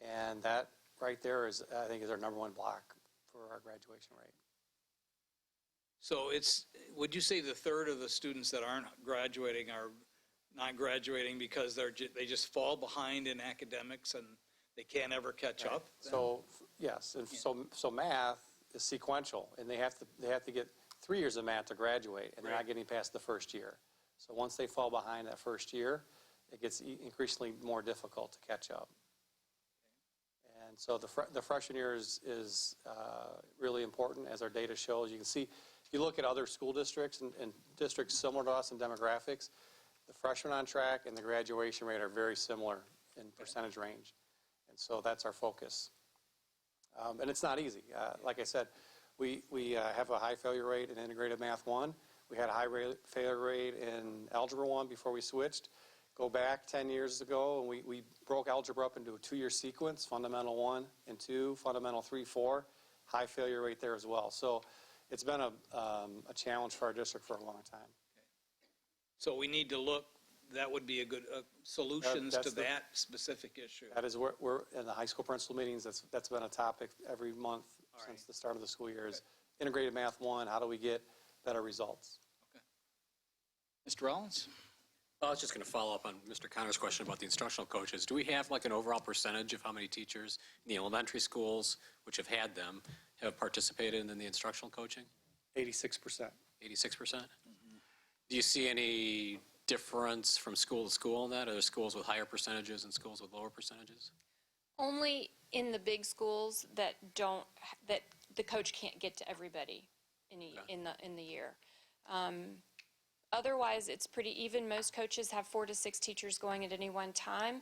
And that right there is, I think, is our number one block for our graduation rate. So would you say the third of the students that aren't graduating are not graduating because they just fall behind in academics and they can't ever catch up? So, yes, and so math is sequential, and they have to get 3 years of math to graduate, and they're not getting past the first year. So once they fall behind that first year, it gets increasingly more difficult to catch up. And so the freshman year is really important, as our data shows. You can see, if you look at other school districts and districts similar to us in demographics, the freshmen on track and the graduation rate are very similar in percentage range. And so that's our focus. And it's not easy. Like I said, we have a high failure rate in integrated math 1. We had a high failure rate in algebra 1 before we switched. Go back 10 years ago, and we broke algebra up into a 2-year sequence, fundamental 1 and 2, fundamental 3, 4, high failure rate there as well. So it's been a challenge for our district for a long time. So we need to look, that would be a good solutions to that specific issue. That is, we're in the high school principal meetings, that's been a topic every month since the start of the school year is integrated math 1, how do we get better results? Okay. Mr. Rollins? Well, I was just going to follow up on Mr. Connor's question about the instructional coaches. Do we have like an overall percentage of how many teachers in the elementary schools, which have had them, have participated in the instructional coaching? 86%. 86%? Do you see any difference from school to school in that? Are there schools with higher percentages and schools with lower percentages? Only in the big schools that the coach can't get to everybody in the year. Otherwise, it's pretty even. Most coaches have 4 to 6 teachers going at any one time.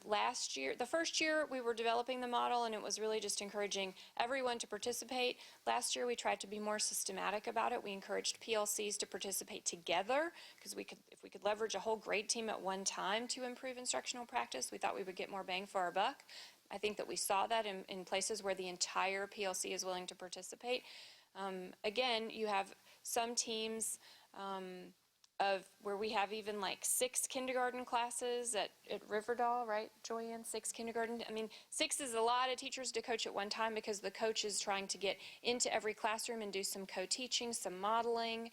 Last year, the first year, we were developing the model, and it was really just encouraging everyone to participate. Last year, we tried to be more systematic about it. We encouraged PLCs to participate together, because if we could leverage a whole grade team at one time to improve instructional practice, we thought we would get more bang for our buck. I think that we saw that in places where the entire PLC is willing to participate. Again, you have some teams where we have even like 6 kindergarten classes at Riverdale, right, Joyanne? 6 kindergarten. I mean, 6 is a lot of teachers to coach at one time because the coach is trying to get into every classroom and do some co-teaching, some modeling,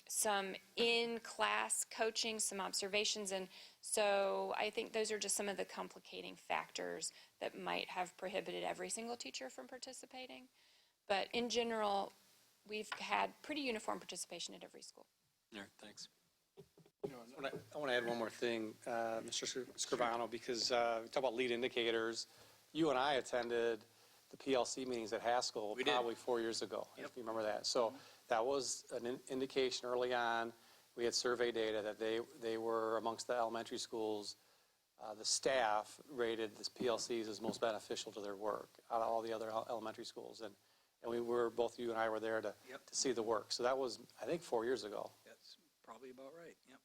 some in-class coaching, some observations. And so I think those are just some of the complicating factors that might have prohibited every single teacher from participating. But in general, we've had pretty uniform participation at every school. All right, thanks. I want to add one more thing, Mr. Scrivano, because we talk about lead indicators. You and I attended the PLC meetings at Haskell probably 4 years ago, if you remember that. So that was an indication early on. We had survey data that they were amongst the elementary schools. The staff rated the PLCs as most beneficial to their work out of all the other elementary schools. And we were, both you and I were there to see the work. So that was, I think, 4 years ago. That's probably about right, yep.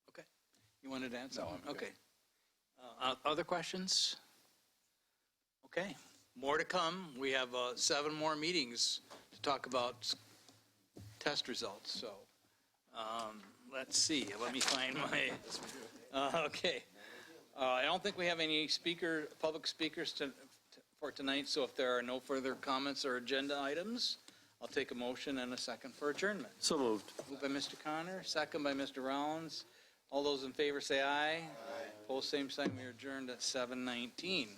Okay. You wanted to add something? No, okay. Other questions? Okay. More to come. We have 7 more meetings to talk about test results. So let's see. Let me find my, okay. I don't think we have any public speakers for tonight, so if there are no further comments or agenda items, I'll take a motion and a second for adjournment. So moved. Moved by Mr. Connor, second by Mr. Rollins. All those in favor say aye. Aye. Opposed, same sign. We are adjourned at 7:19.